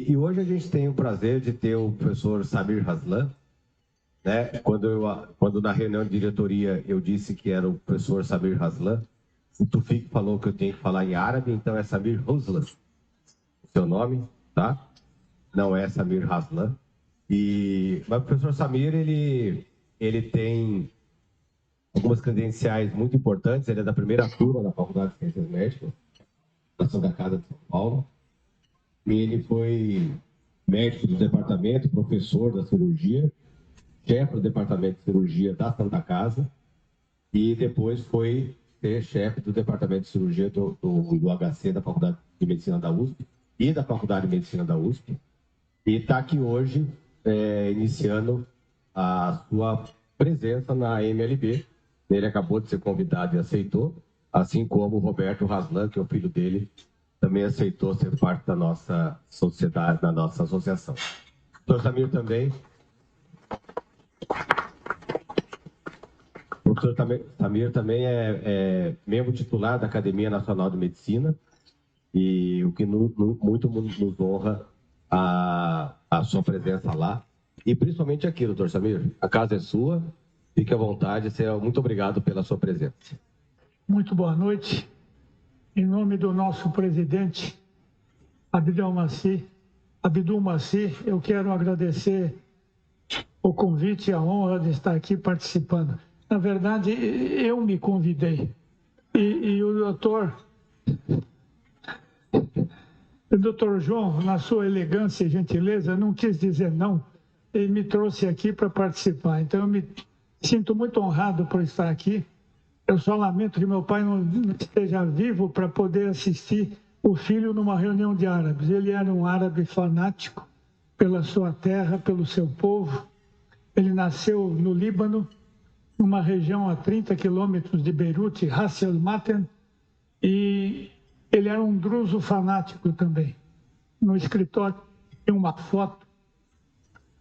E hoje a gente tem o prazer de ter o professor Samir Haslan, né? Quando na reunião de diretoria eu disse que era o professor Samir Haslan, o Tufik falou que eu tenho que falar em árabe, então é Samir Haslan, o seu nome, tá? Não é Samir Haslan. Mas o professor Samir, ele tem algumas credenciais muito importantes. Ele é da primeira turma da Faculdade de Ciências Médicas, da Santa Casa de São Paulo. E ele foi médico do departamento, professor da cirurgia, chefe do departamento de cirurgia da Santa Casa, e depois foi ser chefe do departamento de cirurgia do HC, da Faculdade de Medicina da USP, e da Faculdade de Medicina da USP. E está aqui hoje, iniciando a sua presença na MLB. Ele acabou de ser convidado e aceitou, assim como o Roberto Haslan, que é o filho dele, também aceitou ser parte da nossa sociedade, da nossa associação. O professor Samir também. O professor Samir também é membro titular da Academia Nacional de Medicina, e o que muito nos honra a sua presença lá. E principalmente aqui, doutor Samir, a casa é sua, fique à vontade, muito obrigado pela sua presença. Muito boa noite. Em nome do nosso presidente, Abdul Masih, eu quero agradecer o convite e a honra de estar aqui participando. Na verdade, eu me convidei. E o doutor João, na sua elegância e gentileza, não quis dizer não. Ele me trouxe aqui para participar. Então, eu me sinto muito honrado por estar aqui. Eu só lamento que meu pai não esteja vivo para poder assistir o filho numa reunião de árabes. Ele era um árabe fanático pela sua terra, pelo seu povo. Ele nasceu no Líbano, numa região a 30 quilômetros de Beirute, Ras El Maten, e ele era um druso fanático também. No escritório tem uma foto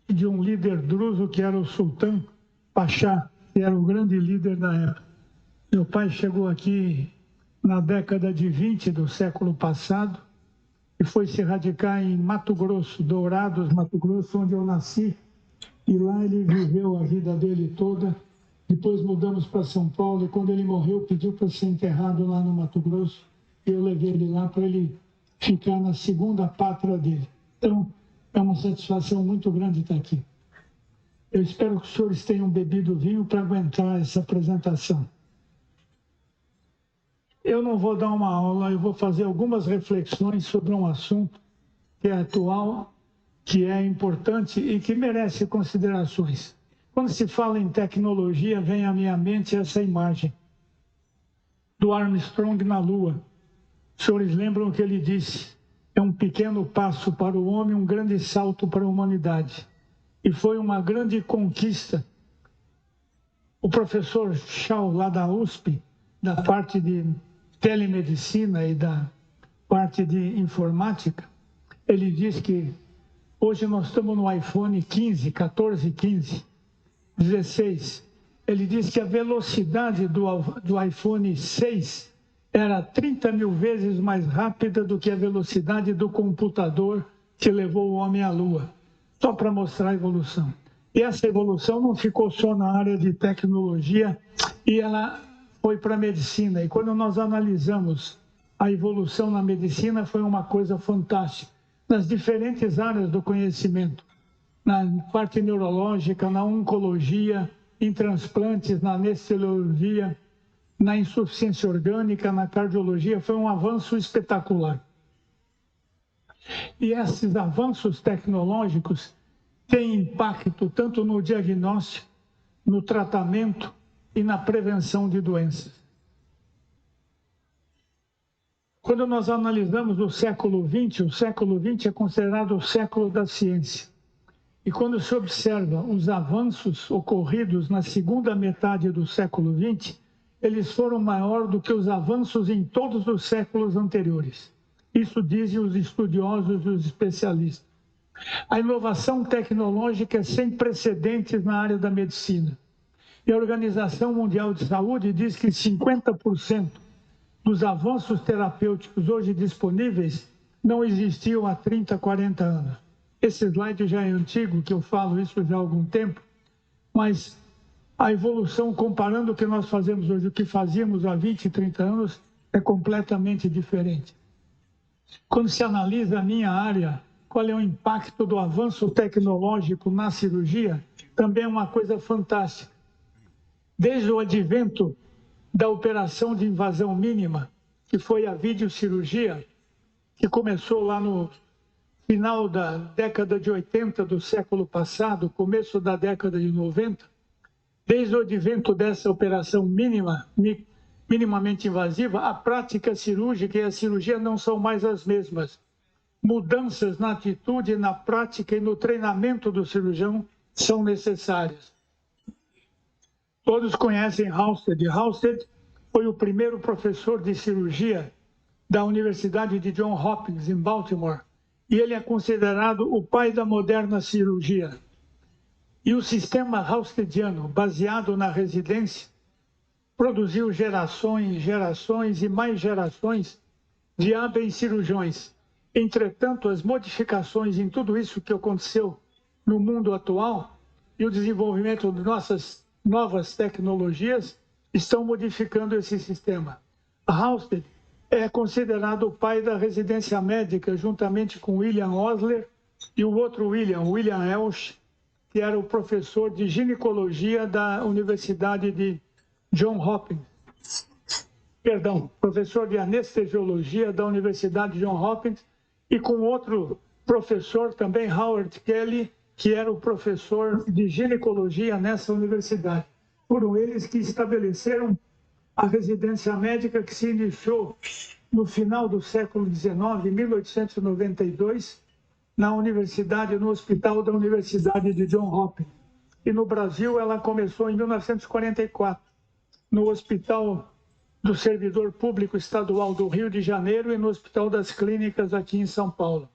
de um líder druso que era o Sultan Pachá, que era o grande líder da época. Meu pai chegou aqui na década de 20 do século passado e foi se radicar em Mato Grosso, Dourados, Mato Grosso, onde eu nasci. E lá ele viveu a vida dele toda. Depois mudamos para São Paulo e quando ele morreu pediu para ser enterrado lá no Mato Grosso. E eu levei ele lá para ele ficar na segunda pátria dele. Então, é uma satisfação muito grande estar aqui. Eu espero que os senhores tenham bebido vinho para aguentar essa apresentação. Eu não vou dar uma aula, eu vou fazer algumas reflexões sobre um assunto que é atual, que é importante e que merece considerações. Quando se fala em tecnologia, vem à minha mente essa imagem do Armstrong na Lua. Os senhores lembram que ele disse: é um pequeno passo para o homem, um grande salto para a humanidade. E foi uma grande conquista. O professor Shaw, lá da USP, da parte de telemedicina e da parte de informática, ele diz que hoje nós estamos no iPhone 15, 14, 15, 16. Ele diz que a velocidade do iPhone 6 era 30 mil vezes mais rápida do que a velocidade do computador que levou o homem à Lua, só para mostrar a evolução. E essa evolução não ficou só na área de tecnologia, e ela foi para a medicina. E quando nós analisamos a evolução na medicina, foi uma coisa fantástica, nas diferentes áreas do conhecimento, na parte neurológica, na oncologia, em transplantes, na anestesiologia, na insuficiência orgânica, na cardiologia. Foi um avanço espetacular. E esses avanços tecnológicos têm impacto tanto no diagnóstico, no tratamento e na prevenção de doenças. Quando nós analisamos o século XX é considerado o século da ciência. E quando se observa os avanços ocorridos na segunda metade do século XX, eles foram maiores do que os avanços em todos os séculos anteriores. Isso dizem os estudiosos e os especialistas. A inovação tecnológica é sem precedentes na área da medicina. E a Organização Mundial de Saúde diz que 50% dos avanços terapêuticos hoje disponíveis não existiam há 30, 40 anos. Esse slide já é antigo, que eu falo isso já há algum tempo, mas a evolução, comparando o que nós fazemos hoje, o que fazíamos há 20, 30 anos, é completamente diferente. Quando se analisa a minha área, qual é o impacto do avanço tecnológico na cirurgia, também é uma coisa fantástica. Desde o advento da operação de invasão mínima, que foi a videocirurgia, que começou lá no final da década de 80 do século passado, começo da década de 90, desde o advento dessa operação minimamente invasiva, a prática cirúrgica e a cirurgia não são mais as mesmas. Mudanças na atitude, na prática e no treinamento do cirurgião são necessárias. Todos conhecem Halsted. Halsted foi o primeiro professor de cirurgia da Universidade de Johns Hopkins, em Baltimore, e ele é considerado o pai da moderna cirurgia. E o sistema halstediano, baseado na residência, produziu gerações, gerações e mais gerações de hábeis cirurgiões. Entretanto, as modificações em tudo isso que aconteceu no mundo atual e o desenvolvimento de nossas novas tecnologias estão modificando esse sistema. A Halsted é considerado o pai da residência médica, juntamente com William Osler e o outro William Elsh, que era o professor de ginecologia da Universidade de Johns Hopkins. Perdão, professor de anestesiologia da Universidade de Johns Hopkins, e com outro professor também, Howard Kelly, que era o professor de ginecologia nessa universidade. Foram eles que estabeleceram a residência médica, que se iniciou no final do século XIX, em 1892, na universidade, no hospital da Universidade de Johns Hopkins. E no Brasil ela começou em 1944, no Hospital do Servidor Público Estadual do Rio de Janeiro e no Hospital das Clínicas aqui em São Paulo.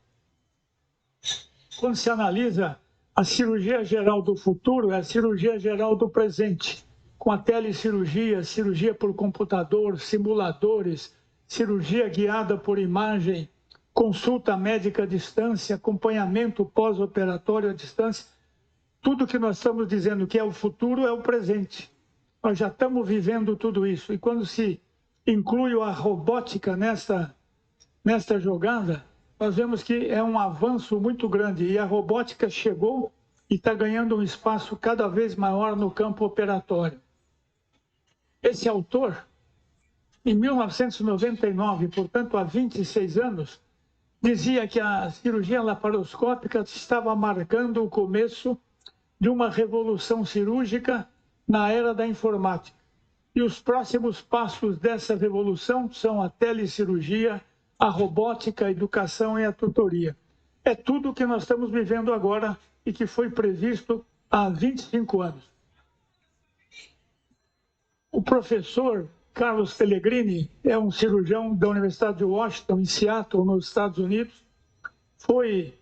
Quando se analisa a cirurgia geral do futuro, é a cirurgia geral do presente, com a telecirurgia, cirurgia por computador, simuladores, cirurgia guiada por imagem, consulta médica à distância, acompanhamento pós-operatório à distância. Tudo que nós estamos dizendo que é o futuro é o presente. Nós já estamos vivendo tudo isso. E quando se inclui a robótica nesta jogada, nós vemos que é um avanço muito grande. E a robótica chegou e está ganhando um espaço cada vez maior no campo operatório. Esse autor, em 1999, portanto há 26 anos, dizia que a cirurgia laparoscópica estava marcando o começo de uma revolução cirúrgica na era da informática. E os próximos passos dessa revolução são a telecirurgia, a robótica, a educação e a tutoria. É tudo o que nós estamos vivendo agora e que foi previsto há 25 anos. O professor Carlos Pellegrini é um cirurgião da Universidade de Washington, em Seattle, nos Estados Unidos. Foi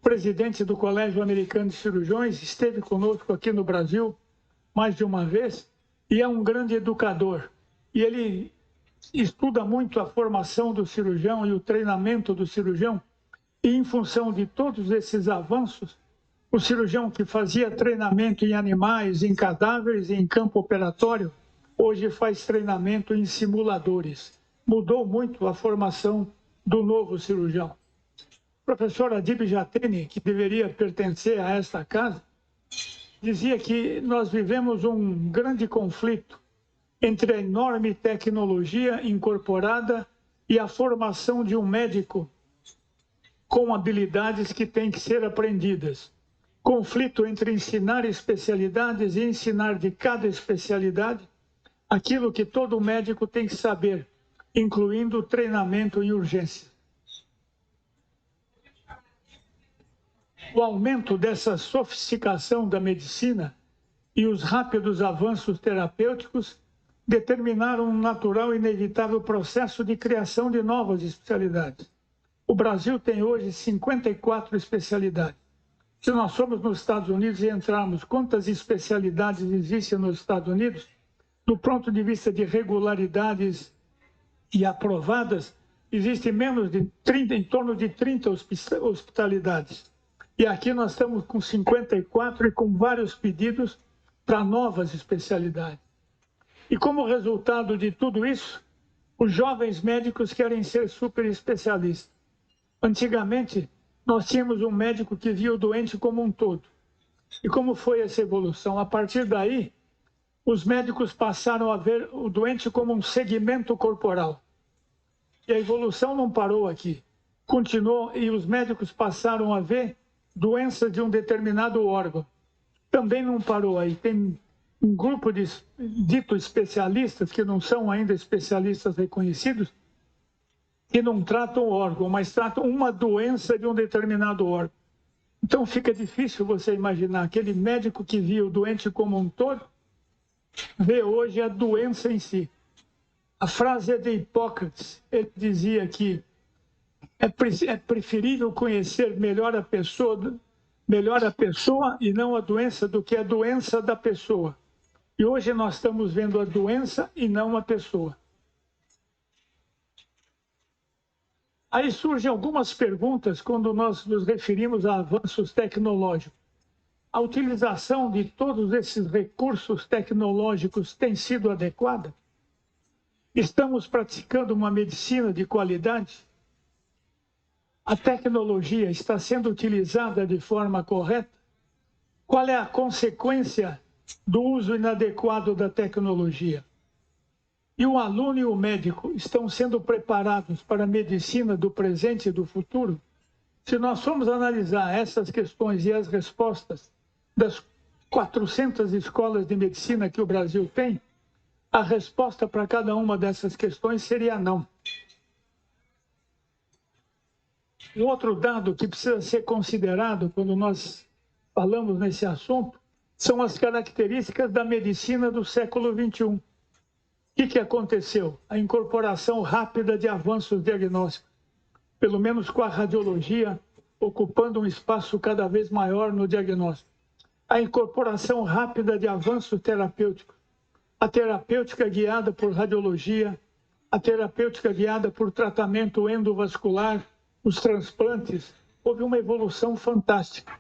presidente do Colégio Americano de Cirurgiões, esteve conosco aqui no Brasil mais de uma vez, e é um grande educador. E ele estuda muito a formação do cirurgião e o treinamento do cirurgião, e em função de todos esses avanços, o cirurgião que fazia treinamento em animais, em cadáveres e em campo operatório, hoje faz treinamento em simuladores. Mudou muito a formação do novo cirurgião. O professor Adib Jatene, que deveria pertencer a esta casa, dizia que nós vivemos um grande conflito entre a enorme tecnologia incorporada e a formação de um médico com habilidades que têm que ser aprendidas. Conflito entre ensinar especialidades e ensinar de cada especialidade aquilo que todo médico tem que saber, incluindo o treinamento em urgência. O aumento dessa sofisticação da medicina e os rápidos avanços terapêuticos determinaram um natural e inevitável processo de criação de novas especialidades. O Brasil tem hoje 54 especialidades. Se nós formos nos Estados Unidos e entrarmos quantas especialidades existem nos Estados Unidos, do ponto de vista de regularidades e aprovadas, existem menos de 30, em torno de 30 hospitalidades. E aqui nós estamos com 54 e com vários pedidos para novas especialidades. E como resultado de tudo isso, os jovens médicos querem ser super especialistas. Antigamente, nós tínhamos um médico que via o doente como um todo. E como foi essa evolução? A partir daí, os médicos passaram a ver o doente como um segmento corporal. E a evolução não parou aqui. Continuou e os médicos passaram a ver doenças de um determinado órgão. Também não parou aí. Tem um grupo de ditos especialistas, que não são ainda especialistas reconhecidos, que não tratam o órgão, mas tratam uma doença de um determinado órgão. Então fica difícil você imaginar aquele médico que via o doente como um todo, vê hoje a doença em si. A frase é de Hipócrates. Ele dizia que é preferível conhecer melhor a pessoa e não a doença do que a doença da pessoa. E hoje nós estamos vendo a doença e não a pessoa. Aí surgem algumas perguntas quando nós nos referimos a avanços tecnológicos. A utilização de todos esses recursos tecnológicos tem sido adequada? Estamos praticando uma medicina de qualidade? A tecnologia está sendo utilizada de forma correta? Qual é a consequência do uso inadequado da tecnologia? E o aluno e o médico estão sendo preparados para a medicina do presente e do futuro? Se nós formos analisar essas questões e as respostas das 400 escolas de medicina que o Brasil tem, a resposta para cada uma dessas questões seria não. Um outro dado que precisa ser considerado quando nós falamos nesse assunto são as características da medicina do século XXI. O que aconteceu? A incorporação rápida de avanços diagnósticos, pelo menos com a radiologia ocupando um espaço cada vez maior no diagnóstico. A incorporação rápida de avanços terapêuticos, a terapêutica guiada por radiologia, a terapêutica guiada por tratamento endovascular, os transplantes, houve uma evolução fantástica.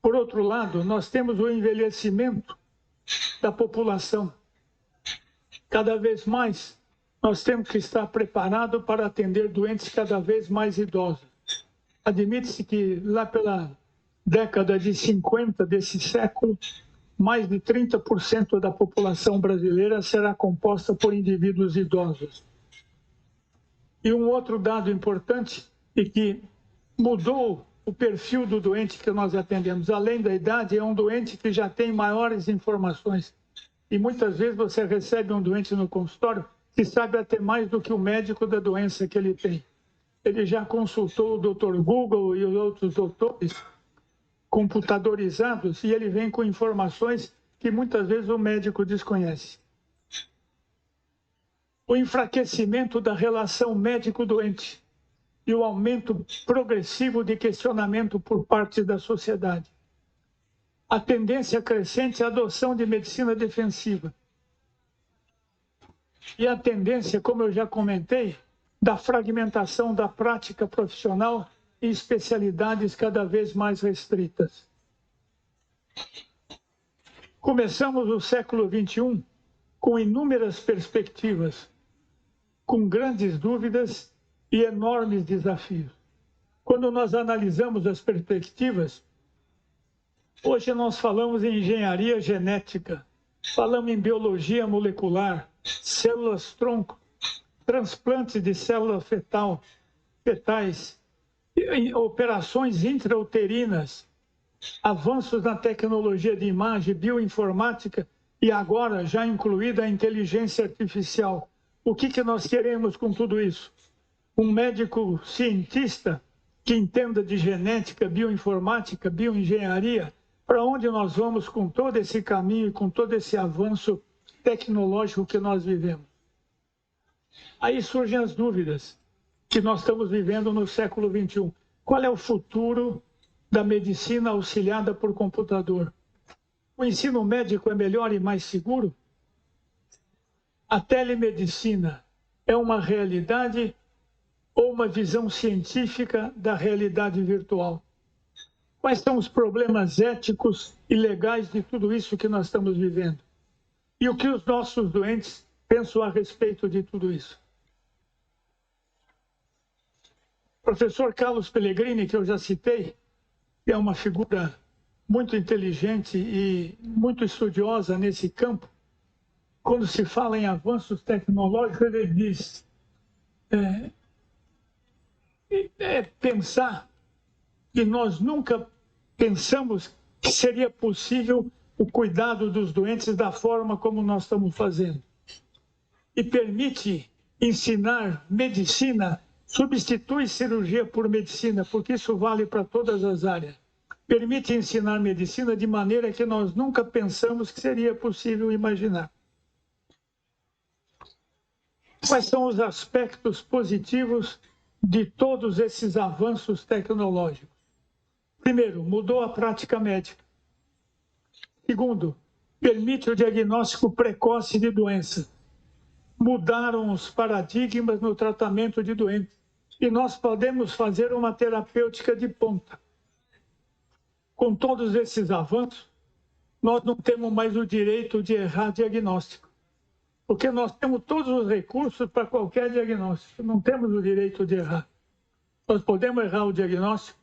Por outro lado, nós temos o envelhecimento da população. Cada vez mais, nós temos que estar preparados para atender doentes cada vez mais idosos. Admite-se que lá pela década de 50 desse século, mais de 30% da população brasileira será composta por indivíduos idosos. E um outro dado importante é que mudou o perfil do doente que nós atendemos. Além da idade, é um doente que já tem maiores informações. E muitas vezes você recebe um doente no consultório que sabe até mais do que o médico da doença que ele tem. Ele já consultou o Dr. Google e os outros doutores computadorizados e ele vem com informações que muitas vezes o médico desconhece. O enfraquecimento da relação médico-doente e o aumento progressivo de questionamento por parte da sociedade. A tendência crescente à adoção de medicina defensiva. E a tendência, como eu já comentei, da fragmentação da prática profissional em especialidades cada vez mais restritas. Começamos o século XXI com inúmeras perspectivas, com grandes dúvidas e enormes desafios. Quando nós analisamos as perspectivas, hoje nós falamos em engenharia genética, falamos em biologia molecular, células-tronco, transplantes de células fetais, operações intrauterinas, avanços na tecnologia de imagem, bioinformática e agora já incluída a inteligência artificial. O que nós queremos com tudo isso? Um médico cientista que entenda de genética, bioinformática, bioengenharia, para onde nós vamos com todo esse caminho, com todo esse avanço tecnológico que nós vivemos. Aí surgem as dúvidas que nós estamos vivendo no século XXI. Qual é o futuro da medicina auxiliada por computador? O ensino médico é melhor e mais seguro? A telemedicina é uma realidade ou uma visão científica da realidade virtual? Quais são os problemas éticos e legais de tudo isso que nós estamos vivendo? E o que os nossos doentes pensam a respeito de tudo isso? O professor Carlos Pellegrini, que eu já citei, é uma figura muito inteligente e muito estudiosa nesse campo. Quando se fala em avanços tecnológicos, ele diz pensar que nós nunca pensamos que seria possível o cuidado dos doentes da forma como nós estamos fazendo. E permite ensinar medicina, substitui cirurgia por medicina, porque isso vale para todas as áreas. Permite ensinar medicina de maneira que nós nunca pensamos que seria possível imaginar. Quais são os aspectos positivos de todos esses avanços tecnológicos? Primeiro, mudou a prática médica. Segundo, permite o diagnóstico precoce de doença. Mudaram os paradigmas no tratamento de doentes. E nós podemos fazer uma terapêutica de ponta. Com todos esses avanços, nós não temos mais o direito de errar diagnóstico. Porque nós temos todos os recursos para qualquer diagnóstico. Não temos o direito de errar. Nós podemos errar o diagnóstico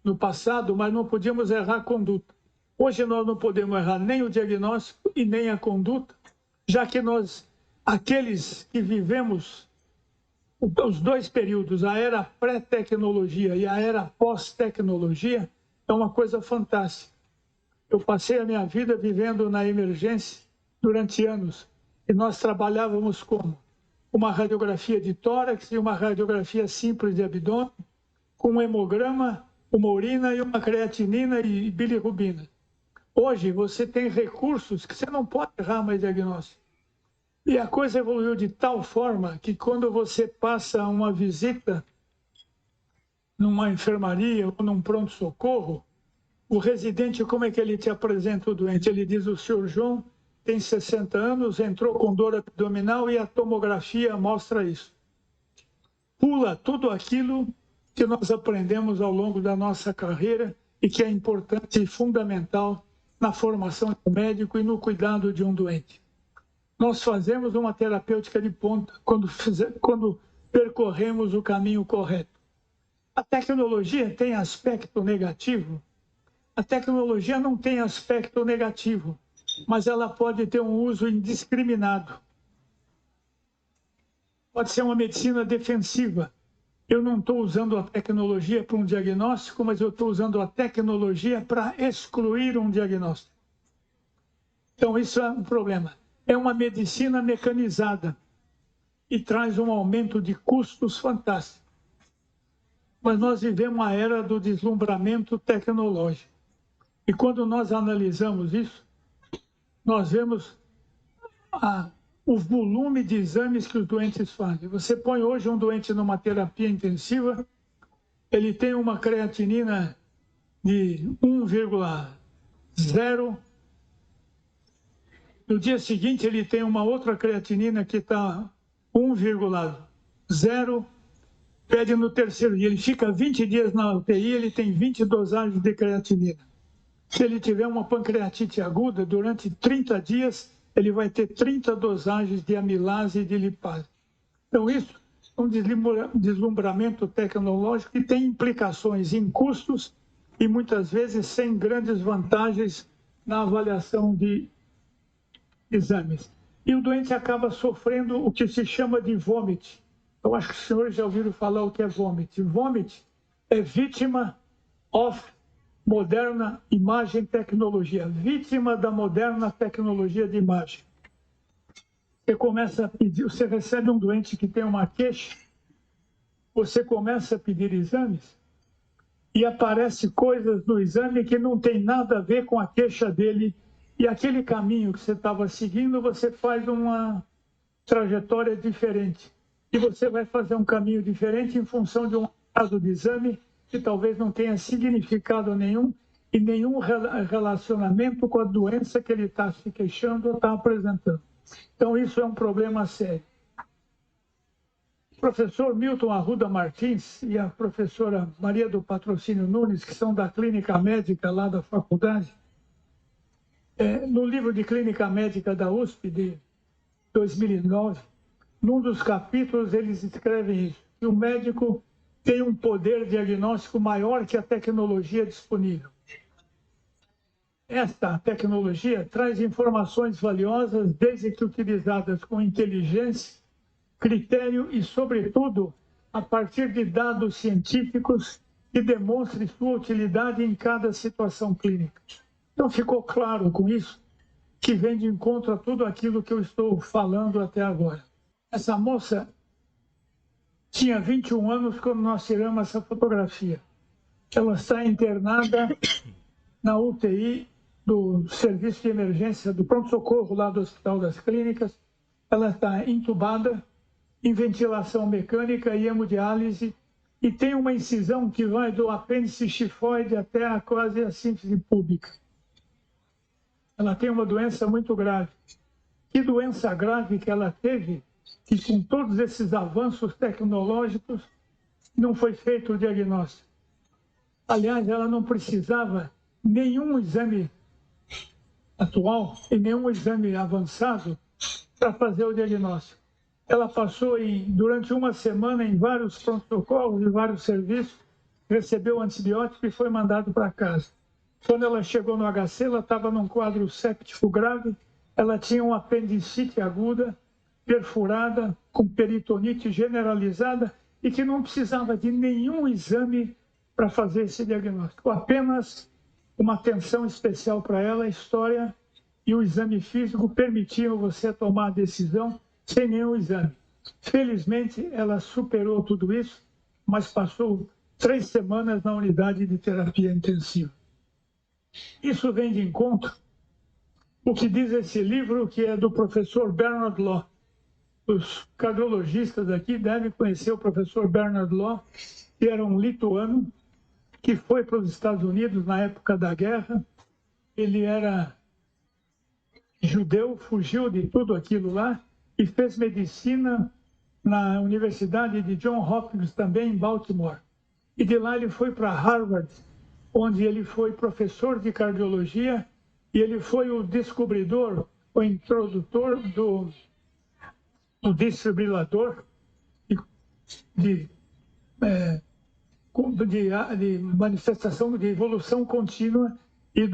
no passado, mas não podíamos errar a conduta. Hoje nós não podemos errar nem o diagnóstico e nem a conduta, já que nós, aqueles que vivemos os dois períodos, a era pré-tecnologia e a era pós-tecnologia, é uma coisa fantástica. Eu passei a minha vida vivendo na emergência durante anos, e nós trabalhávamos como? Uma radiografia de tórax e uma radiografia simples de abdômen, com um hemograma, uma urina e uma creatinina e bilirrubina. Hoje você tem recursos que você não pode errar mais diagnóstico. E a coisa evoluiu de tal forma que quando você passa uma visita numa enfermaria ou num pronto-socorro, o residente, como é que ele te apresenta o doente? Ele diz: o senhor João tem 60 anos, entrou com dor abdominal e a tomografia mostra isso. Pula tudo aquilo que nós aprendemos ao longo da nossa carreira e que é importante e fundamental na formação do médico e no cuidado de um doente. Nós fazemos uma terapêutica de ponta quando percorremos o caminho correto. A tecnologia tem aspecto negativo? A tecnologia não tem aspecto negativo, mas ela pode ter um uso indiscriminado. Pode ser uma medicina defensiva. Eu não estou usando a tecnologia para um diagnóstico, mas eu estou usando a tecnologia para excluir um diagnóstico. Então, isso é um problema. É uma medicina mecanizada e traz um aumento de custos fantástico. Mas nós vivemos a era do deslumbramento tecnológico. E quando nós analisamos isso, nós vemos o volume de exames que os doentes fazem. Você põe hoje um doente numa terapia intensiva, ele tem uma creatinina de 1,0. No dia seguinte, ele tem uma outra creatinina que está 1,0, pede no terceiro dia. Ele fica 20 dias na UTI, ele tem 20 dosagens de creatinina. Se ele tiver uma pancreatite aguda, durante 30 dias, ele vai ter 30 dosagens de amilase e de lipase. Então, isso é um deslumbramento tecnológico que tem implicações em custos e, muitas vezes, sem grandes vantagens na avaliação de exames. E o doente acaba sofrendo o que se chama de vômito. Eu acho que os senhores já ouviram falar o que é vômito. Vômito é vítima of moderna imagem tecnologia, vítima da moderna tecnologia de imagem. Você começa a pedir, você recebe um doente que tem uma queixa, você começa a pedir exames e aparece coisas no exame que não tem nada a ver com a queixa dele, e aquele caminho que você estava seguindo, você faz uma trajetória diferente. E você vai fazer um caminho diferente em função de um caso de exame que talvez não tenha significado nenhum e nenhum relacionamento com a doença que ele está se queixando ou está apresentando. Então, isso é um problema sério. professor Milton Arruda Martins e a professora Maria do Patrocínio Nunes, que são da Clínica Médica lá da faculdade, no livro de Clínica Médica da USP de 2009, num dos capítulos eles escrevem isso, que o médico tem um poder diagnóstico maior que a tecnologia disponível. Esta tecnologia traz informações valiosas desde que utilizadas com inteligência, critério e, sobretudo, a partir de dados científicos que demonstrem sua utilidade em cada situação clínica. Então, ficou claro com isso que vem de encontro a tudo aquilo que eu estou falando até agora. Essa moça tinha 21 anos quando nós tiramos essa fotografia. Ela está internada na UTI do Serviço de Emergência do Pronto-Socorro lá do Hospital das Clínicas. Ela está entubada, em ventilação mecânica e hemodiálise, e tem uma incisão que vai do apêndice xifoide até quase a síntese púbica. Ela tem uma doença muito grave. Que doença grave que ela teve, que com todos esses avanços tecnológicos não foi feito o diagnóstico. Aliás, ela não precisava nenhum exame atual e nenhum exame avançado para fazer o diagnóstico. Ela passou durante uma semana em vários pronto-socorros e vários serviços, recebeu antibiótico e foi mandado para casa. Quando ela chegou no HC, ela estava num quadro séptico grave, ela tinha uma apendicite aguda, perfurada, com peritonite generalizada e que não precisava de nenhum exame para fazer esse diagnóstico. Apenas uma atenção especial para ela, a história e o exame físico permitiam você tomar a decisão sem nenhum exame. Felizmente, ela superou tudo isso, mas passou 3 semanas na unidade de terapia intensiva. Isso vem de encontro o que diz esse livro, que é do professor Bernard Law. Os cardiologistas aqui devem conhecer o professor Bernard Law, que era um lituano, que foi para os Estados Unidos na época da guerra. Ele era judeu, fugiu de tudo aquilo lá e fez medicina na Universidade de Johns Hopkins, também em Baltimore. E de lá ele foi para Harvard, onde ele foi professor de cardiologia e ele foi o descobridor, o introdutor do desfibrilador de manifestação de evolução contínua e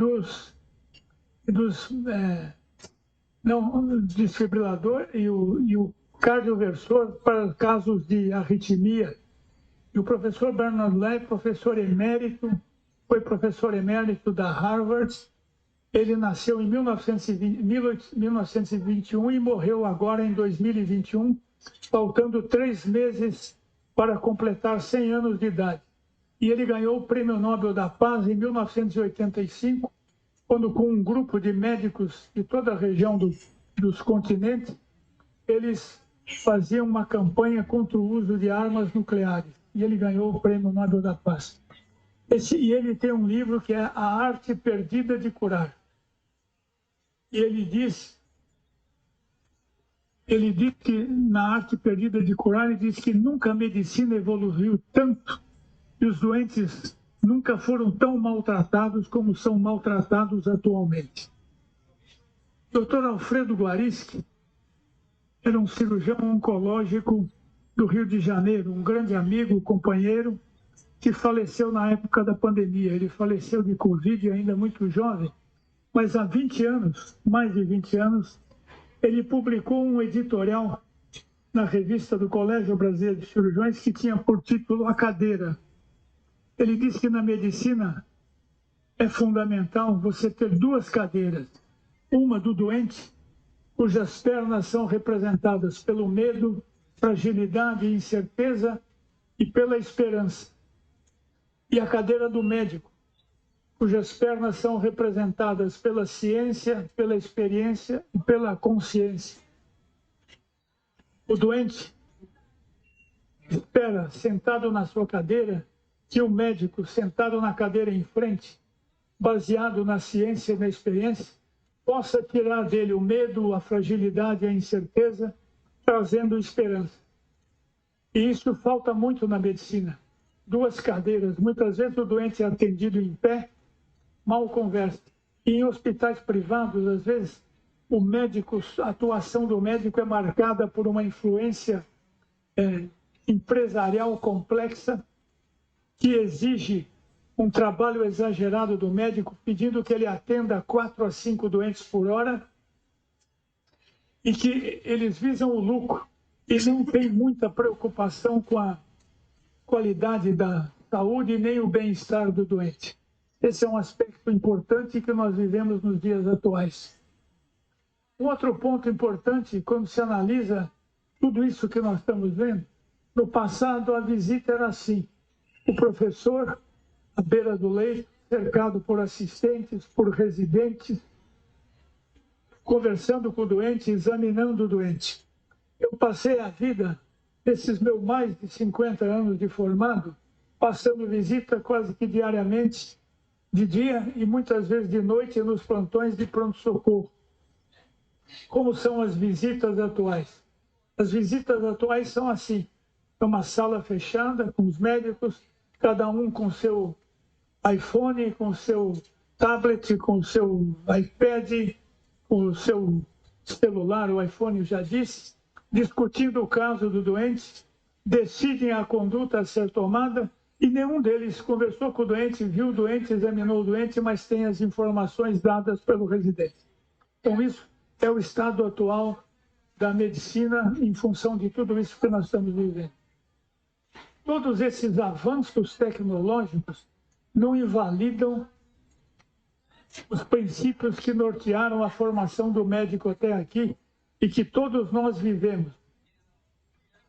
desfibrilador e o cardioversor para casos de arritmia. E o professor Bernard Law, professor emérito, foi professor emérito da Harvard. Ele nasceu em 1921 e morreu agora em 2021, faltando 3 meses para completar 100 anos de idade. E ele ganhou o Prêmio Nobel da Paz em 1985, quando com um grupo de médicos de toda a região dos continentes, eles faziam uma campanha contra o uso de armas nucleares. E ele ganhou o Prêmio Nobel da Paz. E ele tem um livro que é A Arte Perdida de Curar. E ele diz que na Arte Perdida de Curar, ele diz que nunca a medicina evoluiu tanto e os doentes nunca foram tão maltratados como são maltratados atualmente. Dr. Alfredo Guarischi era um cirurgião oncológico do Rio de Janeiro, um grande amigo, companheiro, que faleceu na época da pandemia. Ele faleceu de Covid ainda muito jovem, mas há 20 anos, mais de 20 anos, ele publicou um editorial na revista do Colégio Brasileiro de Cirurgiões que tinha por título A Cadeira. Ele disse que na medicina é fundamental você ter 2 cadeiras. Uma do doente, cujas pernas são representadas pelo medo, fragilidade e incerteza e pela esperança. E a cadeira do médico, cujas pernas são representadas pela ciência, pela experiência e pela consciência. O doente espera, sentado na sua cadeira, que o médico, sentado na cadeira em frente, baseado na ciência e na experiência, possa tirar dele o medo, a fragilidade e a incerteza, trazendo esperança. E isso falta muito na medicina. 2 cadeiras. Muitas vezes o doente é atendido em pé, mal conversa. E em hospitais privados, às vezes, a atuação do médico é marcada por uma influência empresarial complexa que exige um trabalho exagerado do médico, pedindo que ele atenda 4 a 5 doentes por hora e que eles visam o lucro e não tem muita preocupação com a qualidade da saúde nem o bem-estar do doente. Esse é um aspecto importante que nós vivemos nos dias atuais. Um outro ponto importante, quando se analisa tudo isso que nós estamos vendo, no passado a visita era assim, o professor à beira do leito, cercado por assistentes, por residentes, conversando com o doente, examinando o doente. Eu passei a vida, esses meus mais de 50 anos de formado, passando visita quase que diariamente, de dia e muitas vezes de noite nos plantões de pronto-socorro. Como são as visitas atuais? As visitas atuais são assim, é uma sala fechada com os médicos, cada um com seu iPhone, com seu tablet, com seu iPad, com o seu celular, o iPhone eu já disse, discutindo o caso do doente, decidem a conduta a ser tomada e nenhum deles conversou com o doente, viu o doente, examinou o doente, mas tem as informações dadas pelo residente. Então isso é o estado atual da medicina em função de tudo isso que nós estamos vivendo. Todos esses avanços tecnológicos não invalidam os princípios que nortearam a formação do médico até aqui e que todos nós vivemos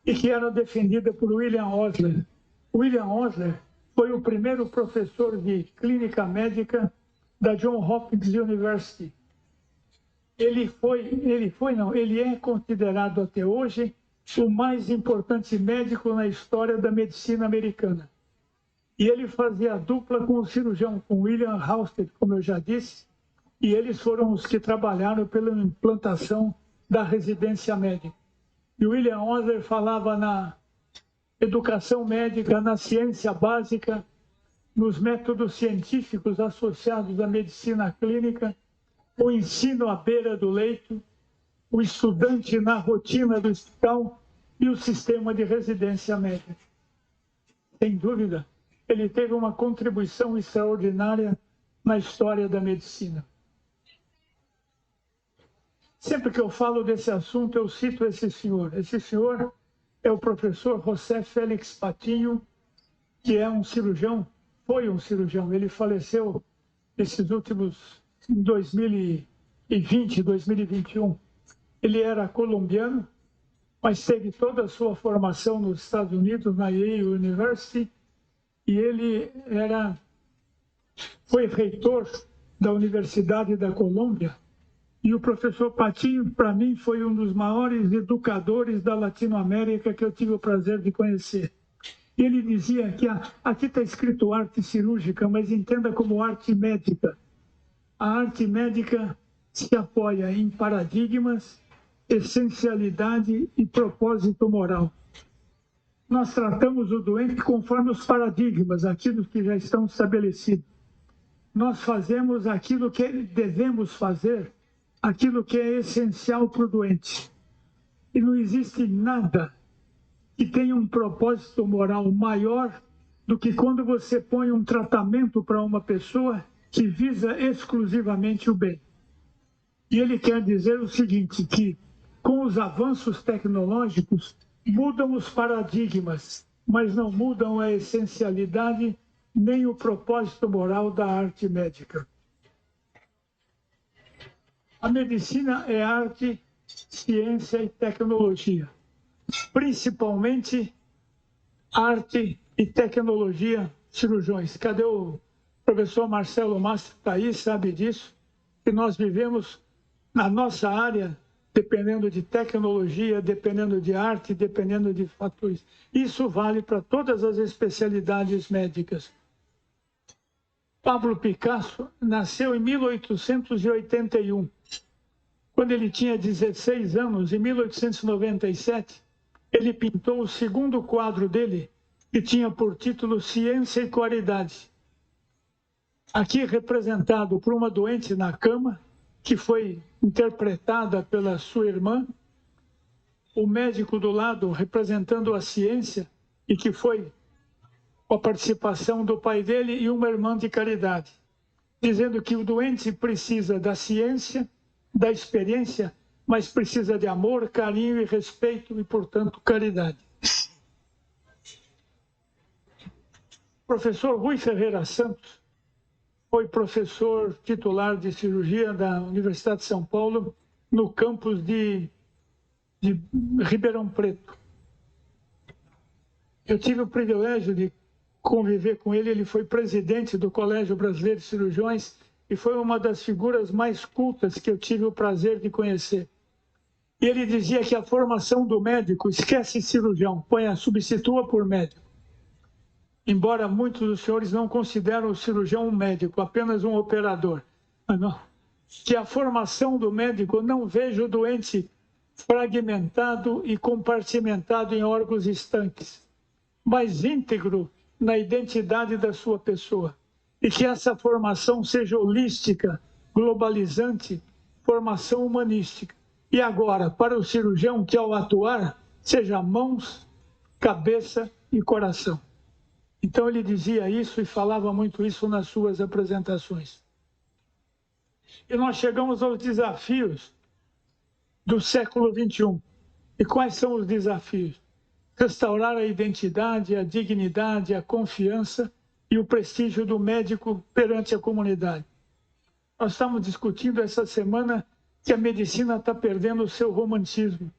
e que era defendida por William Osler. William Osler foi o primeiro professor de clínica médica da Johns Hopkins University. Ele é considerado até hoje o mais importante médico na história da medicina americana. E ele fazia dupla com o cirurgião, com William Halsted, como eu já disse, e eles foram os que trabalharam pela implantação da residência médica. E o William Osler falava na educação médica, na ciência básica, nos métodos científicos associados à medicina clínica, o ensino à beira do leito, o estudante na rotina do hospital e o sistema de residência médica. Sem dúvida, ele teve uma contribuição extraordinária na história da medicina. Sempre que eu falo desse assunto, eu cito esse senhor. Esse senhor é o professor José Félix Patinho, que é um cirurgião, foi um cirurgião. Ele faleceu esses últimos, em 2020, 2021. Ele era colombiano, mas teve toda a sua formação nos Estados Unidos, na Yale University, e ele foi reitor da Universidade da Colômbia. E o professor Patinho, para mim, foi um dos maiores educadores da Latinoamérica que eu tive o prazer de conhecer. Ele dizia que aqui está escrito arte cirúrgica, mas entenda como arte médica. A arte médica se apoia em paradigmas, essencialidade e propósito moral. Nós tratamos o doente conforme os paradigmas, aquilo que já estão estabelecidos. Nós fazemos aquilo que devemos fazer, aquilo que é essencial para o doente. E não existe nada que tenha um propósito moral maior do que quando você põe um tratamento para uma pessoa que visa exclusivamente o bem. E ele quer dizer o seguinte, que com os avanços tecnológicos mudam os paradigmas, mas não mudam a essencialidade nem o propósito moral da arte médica. A medicina é arte, ciência e tecnologia, principalmente arte e tecnologia cirurgiões. Cadê o professor Marcelo Mastro? Está aí, sabe disso, que nós vivemos na nossa área, dependendo de tecnologia, dependendo de arte, dependendo de fatores. Isso vale para todas as especialidades médicas. Pablo Picasso nasceu em 1881. Quando ele tinha 16 anos, em 1897, ele pintou o segundo quadro dele, que tinha por título Ciência e Qualidade. Aqui representado por uma doente na cama, que foi interpretada pela sua irmã, o médico do lado representando a ciência, e que foi com a participação do pai dele e uma irmã de caridade, dizendo que o doente precisa da ciência, da experiência, mas precisa de amor, carinho e respeito e, portanto, caridade. O professor Rui Ferreira Santos foi professor titular de cirurgia da Universidade de São Paulo, no campus de Ribeirão Preto. Eu tive o privilégio de conviver com ele, ele foi presidente do Colégio Brasileiro de Cirurgiões e foi uma das figuras mais cultas que eu tive o prazer de conhecer. E ele dizia que a formação do médico, esquece cirurgião, substitua por médico. Embora muitos dos senhores não consideram o cirurgião um médico, apenas um operador. Não. Que a formação do médico não veja o doente fragmentado e compartimentado em órgãos estanques, mas íntegro na identidade da sua pessoa. E que essa formação seja holística, globalizante, formação humanística. E agora, para o cirurgião que ao atuar, seja mãos, cabeça e coração. Então ele dizia isso e falava muito isso nas suas apresentações. E nós chegamos aos desafios do século XXI. E quais são os desafios? Restaurar a identidade, a dignidade, a confiança e o prestígio do médico perante a comunidade. Nós estamos discutindo essa semana que a medicina está perdendo o seu romantismo.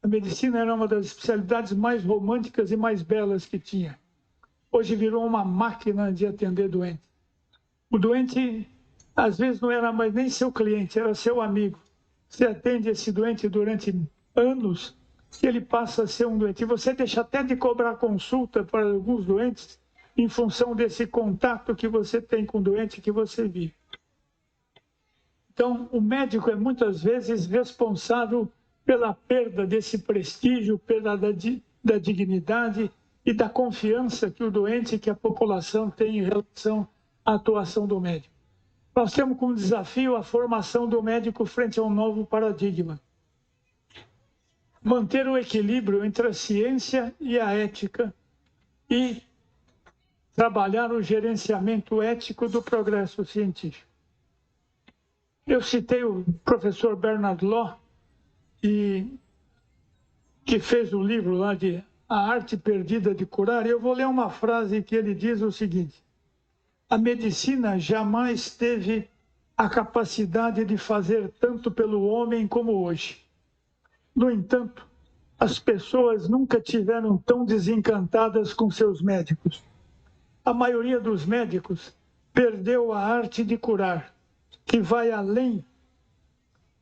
A medicina era uma das especialidades mais românticas e mais belas que tinha. Hoje virou uma máquina de atender doente. O doente, às vezes, não era mais nem seu cliente, era seu amigo. Você atende esse doente durante anos, que ele passa a ser um doente. E você deixa até de cobrar consulta para alguns doentes em função desse contato que você tem com o doente que você vive. Então, o médico é muitas vezes responsável pela perda desse prestígio, perda da dignidade e da confiança que o doente, que a população tem em relação à atuação do médico. Nós temos como desafio a formação do médico frente a um novo paradigma. Manter o equilíbrio entre a ciência e a ética e trabalhar o gerenciamento ético do progresso científico. Eu citei o professor Bernard Law, que fez o livro lá de A Arte Perdida de Curar, e eu vou ler uma frase que ele diz o seguinte: a medicina jamais teve a capacidade de fazer tanto pelo homem como hoje. No entanto, as pessoas nunca tiveram tão desencantadas com seus médicos. A maioria dos médicos perdeu a arte de curar, que vai além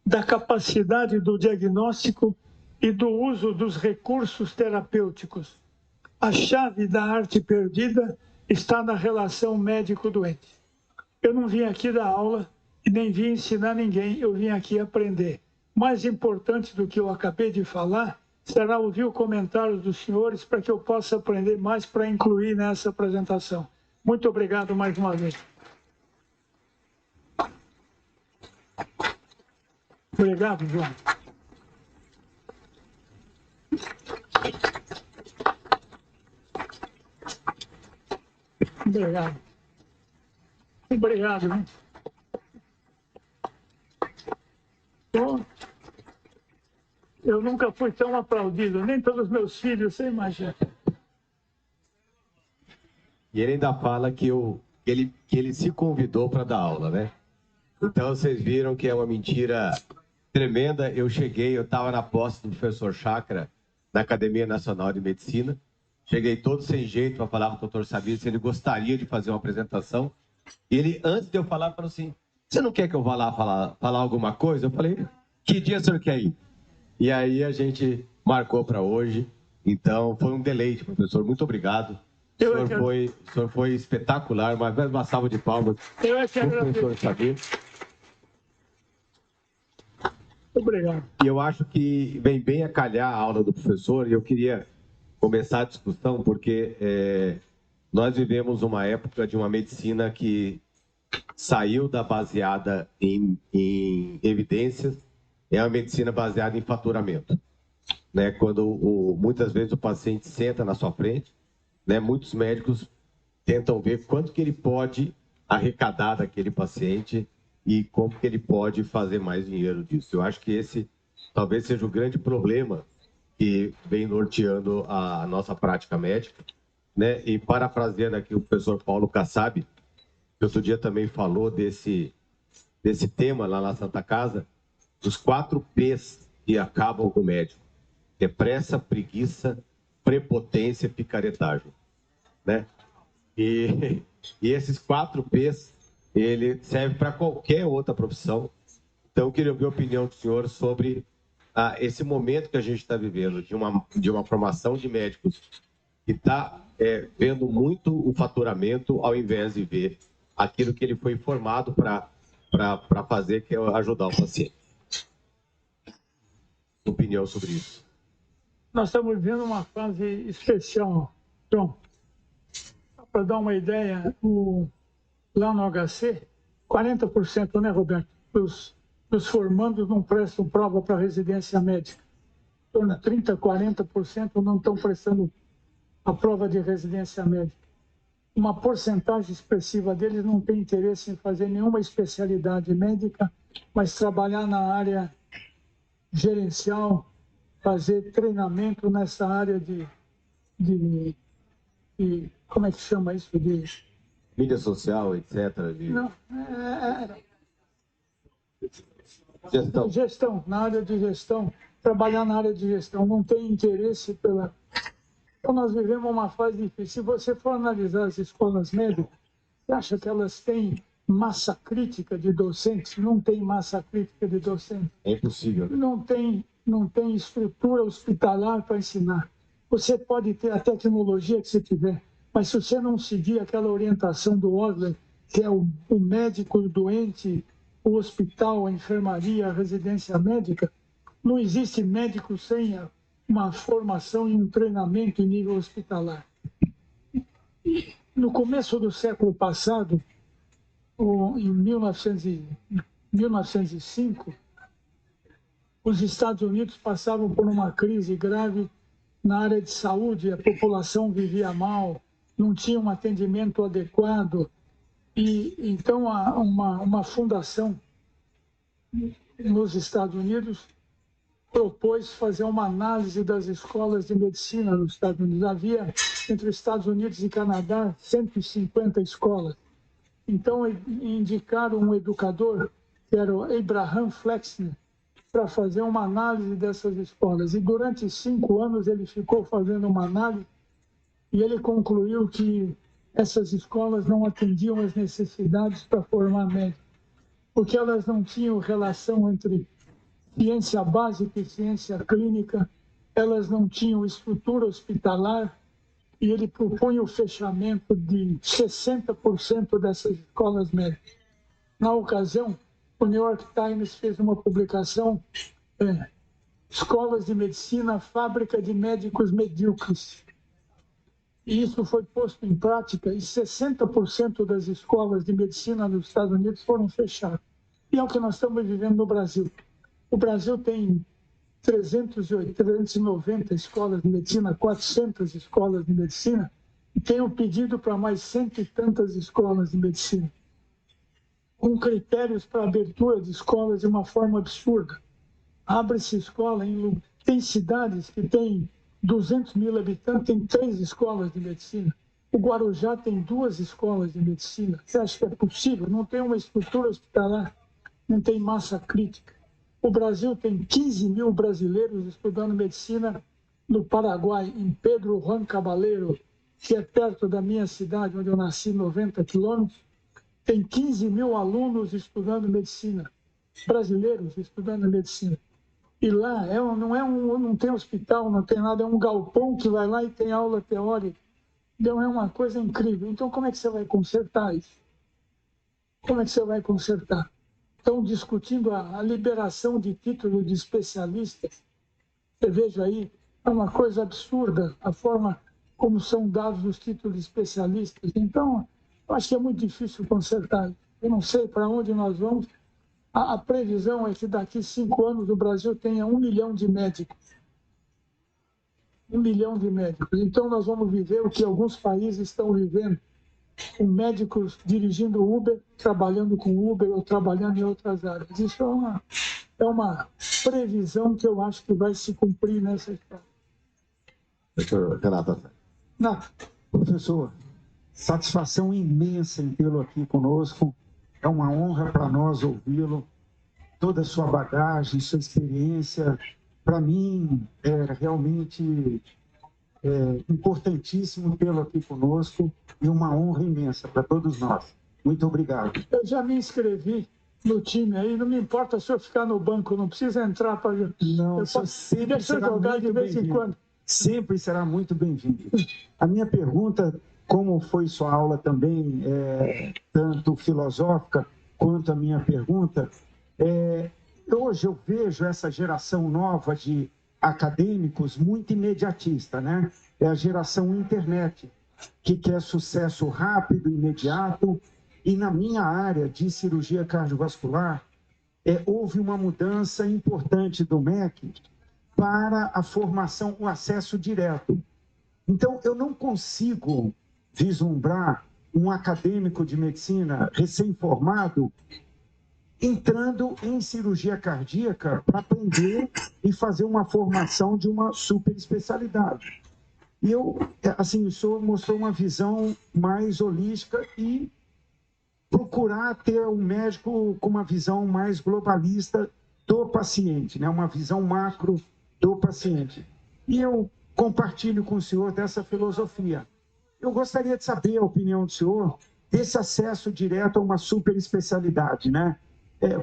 da capacidade do diagnóstico e do uso dos recursos terapêuticos. A chave da arte perdida está na relação médico-doente. Eu não vim aqui dar aula e nem vim ensinar ninguém, eu vim aqui aprender. Mais importante do que eu acabei de falar será ouvir o comentário dos senhores para que eu possa aprender mais para incluir nessa apresentação. Muito obrigado mais uma vez. Obrigado, João. Obrigado. Obrigado, né? Eu nunca fui tão aplaudido, nem pelos meus filhos, você imagina. E ele ainda fala que ele se convidou para dar aula, né? Então vocês viram que é uma mentira tremenda. Eu estava na posse do professor Chakra, na Academia Nacional de Medicina. Cheguei todo sem jeito para falar com o doutor Sabir se ele gostaria de fazer uma apresentação. E ele, antes de eu falar, falou assim: você não quer que eu vá lá falar alguma coisa? Eu falei: que dia o senhor quer ir? E aí a gente marcou para hoje. Então foi um deleite, professor. Muito obrigado. O senhor foi espetacular. Uma salva de palmas. Eu é que agradeço. Professor Sabir. Obrigado. E eu acho que vem bem a calhar a aula do professor, e eu queria começar a discussão, porque nós vivemos uma época de uma medicina que saiu da baseada em evidências, é uma medicina baseada em faturamento. Né? Quando muitas vezes o paciente senta na sua frente, né? Muitos médicos tentam ver quanto que ele pode arrecadar daquele paciente e como que ele pode fazer mais dinheiro disso. Eu acho que esse talvez seja o grande problema que vem norteando a nossa prática médica, né? E parafraseando aqui o professor Paulo Kassab, que outro dia também falou desse tema lá na Santa Casa, os 4 P's que acabam com o médico, que é pressa, preguiça, prepotência e picaretagem, né? E esses 4 P's, ele serve para qualquer outra profissão. Então, eu queria ouvir a opinião do senhor sobre esse momento que a gente está vivendo, de uma formação de médicos que está vendo muito o faturamento ao invés de ver aquilo que ele foi formado para fazer, que é ajudar o paciente. Opinião sobre isso. Nós estamos vivendo uma fase especial, João. Para dar uma ideia, lá no HC, 40%, né, Roberto, dos formandos não prestam prova para residência médica. Em torno de 30%, 40% não estão prestando a prova de residência médica. Uma porcentagem expressiva deles não tem interesse em fazer nenhuma especialidade médica, mas trabalhar na área gerencial, fazer treinamento nessa área de como é que chama isso? Mídia social, etc. Não, Gestão, na área de gestão, trabalhar na área de gestão, não tem interesse pela... Então, nós vivemos uma fase difícil. Se você for analisar as escolas médicas, você acha que elas têm massa crítica de docentes? Não tem massa crítica de docentes. É impossível. Não tem estrutura hospitalar para ensinar. Você pode ter a tecnologia que você tiver, mas se você não seguir aquela orientação do Osler, que é o médico, o doente, o hospital, a enfermaria, a residência médica, não existe médico sem uma formação e um treinamento em nível hospitalar. No começo do século passado, em 1905, os Estados Unidos passavam por uma crise grave na área de saúde, a população vivia mal, não tinha um atendimento adequado, e então uma fundação nos Estados Unidos propôs fazer uma análise das escolas de medicina nos Estados Unidos. Havia, entre os Estados Unidos e Canadá, 150 escolas. Então, indicaram um educador, que era o Abraham Flexner, para fazer uma análise dessas escolas. E durante 5 anos ele ficou fazendo uma análise e ele concluiu que essas escolas não atendiam as necessidades para formar médicos, porque elas não tinham relação entre ciência básica e ciência clínica, elas não tinham estrutura hospitalar, e ele propunha o fechamento de 60% dessas escolas médicas. Na ocasião, o New York Times fez uma publicação, Escolas de Medicina, Fábrica de Médicos Medíocres. E isso foi posto em prática e 60% das escolas de medicina nos Estados Unidos foram fechadas. E é o que nós estamos vivendo no Brasil. O Brasil tem 390 escolas de medicina, 400 escolas de medicina, e tem um pedido para mais 100 e tantas escolas de medicina, com critérios para abertura de escolas de uma forma absurda. Abre-se escola tem cidades que têm 200 mil habitantes, tem 3 escolas de medicina. O Guarujá tem 2 escolas de medicina. Você acha que é possível? Não tem uma estrutura hospitalar, não tem massa crítica. O Brasil tem 15 mil brasileiros estudando medicina no Paraguai, em Pedro Juan Cabaleiro, que é perto da minha cidade, onde eu nasci, 90 quilômetros. Tem 15 mil alunos estudando medicina, brasileiros estudando medicina. E lá não tem hospital, não tem nada, é um galpão que vai lá e tem aula teórica. Então é uma coisa incrível. Então como é que você vai consertar isso? Como é que você vai consertar? estão discutindo a liberação de título de especialista. Você veja aí, é uma coisa absurda a forma como são dados os títulos de especialistas. Então, eu acho que é muito difícil consertar. Eu não sei para onde nós vamos. A previsão é que daqui a 5 anos o Brasil tenha 1 milhão de médicos. 1 milhão de médicos. Então, nós vamos viver o que alguns países estão vivendo, com médicos dirigindo Uber, trabalhando com Uber ou trabalhando em outras áreas. Isso é uma previsão que eu acho que vai se cumprir nessa história. Doutor Renato. Professor, satisfação imensa em tê-lo aqui conosco. É uma honra para nós ouvi-lo. Toda a sua bagagem, sua experiência, para mim, é realmente importantíssimo tê-lo aqui conosco e uma honra imensa para todos nós. Muito obrigado. Eu já me inscrevi no time aí, não me importa se eu ficar no banco, não precisa entrar para... Não, eu sempre será jogar de vez em quando. Sempre será muito bem-vindo. A minha pergunta, como foi sua aula também, tanto filosófica quanto a minha pergunta, hoje eu vejo essa geração nova de acadêmicos muito imediatista, né? É a geração internet, que quer sucesso rápido, imediato. E na minha área de cirurgia cardiovascular, houve uma mudança importante do MEC para a formação, o acesso direto. Então, eu não consigo vislumbrar um acadêmico de medicina recém-formado entrando em cirurgia cardíaca para aprender e fazer uma formação de uma super especialidade. E eu, assim, o senhor mostrou uma visão mais holística e procurar ter um médico com uma visão mais globalista do paciente, né? Uma visão macro do paciente. E eu compartilho com o senhor dessa filosofia. Eu gostaria de saber a opinião do senhor desse acesso direto a uma super especialidade, né?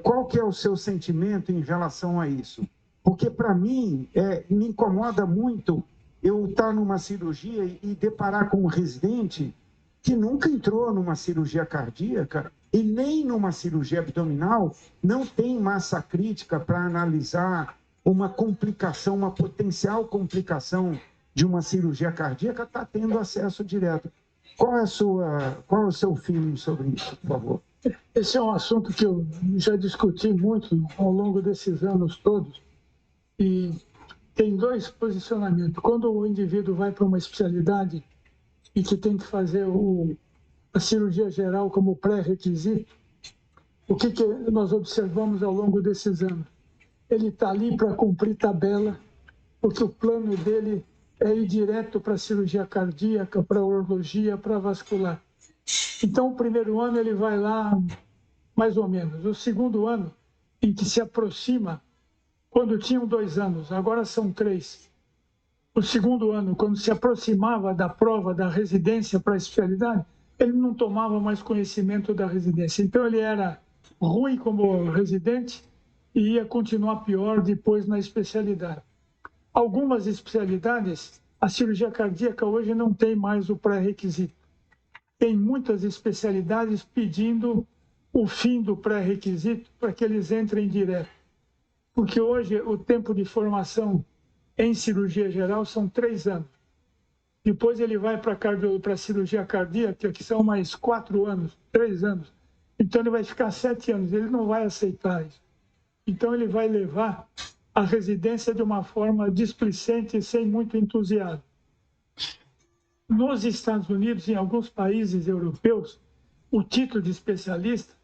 Qual que é o seu sentimento em relação a isso? Porque, para mim, me incomoda muito eu estar numa cirurgia e deparar com um residente que nunca entrou numa cirurgia cardíaca e nem numa cirurgia abdominal, não tem massa crítica para analisar uma complicação, uma potencial complicação de uma cirurgia cardíaca, está tendo acesso direto. Qual é o seu feeling sobre isso, por favor? Esse é um assunto que eu já discuti muito ao longo desses anos todos e tem 2 posicionamentos. Quando o indivíduo vai para uma especialidade e que tem que fazer a cirurgia geral como pré-requisito, o que nós observamos ao longo desses anos? Ele está ali para cumprir tabela, porque o plano dele é ir direto para a cirurgia cardíaca, para a urologia, para a vascular. Então, o primeiro ano ele vai lá mais ou menos. O segundo ano, em que se aproxima, quando tinham 2 anos, agora são 3. O segundo ano, quando se aproximava da prova da residência para a especialidade, ele não tomava mais conhecimento da residência. Então, ele era ruim como residente e ia continuar pior depois na especialidade. Algumas especialidades, a cirurgia cardíaca hoje não tem mais o pré-requisito. Tem muitas especialidades pedindo o fim do pré-requisito para que eles entrem direto. Porque hoje o tempo de formação em cirurgia geral são 3 anos. Depois ele vai para a cirurgia cardíaca, que são mais 4 anos, 3 anos. Então ele vai ficar 7 anos, ele não vai aceitar isso. Então ele vai levar a residência de uma forma displicente e sem muito entusiasmo. Nos Estados Unidos e em alguns países europeus, o título de especialista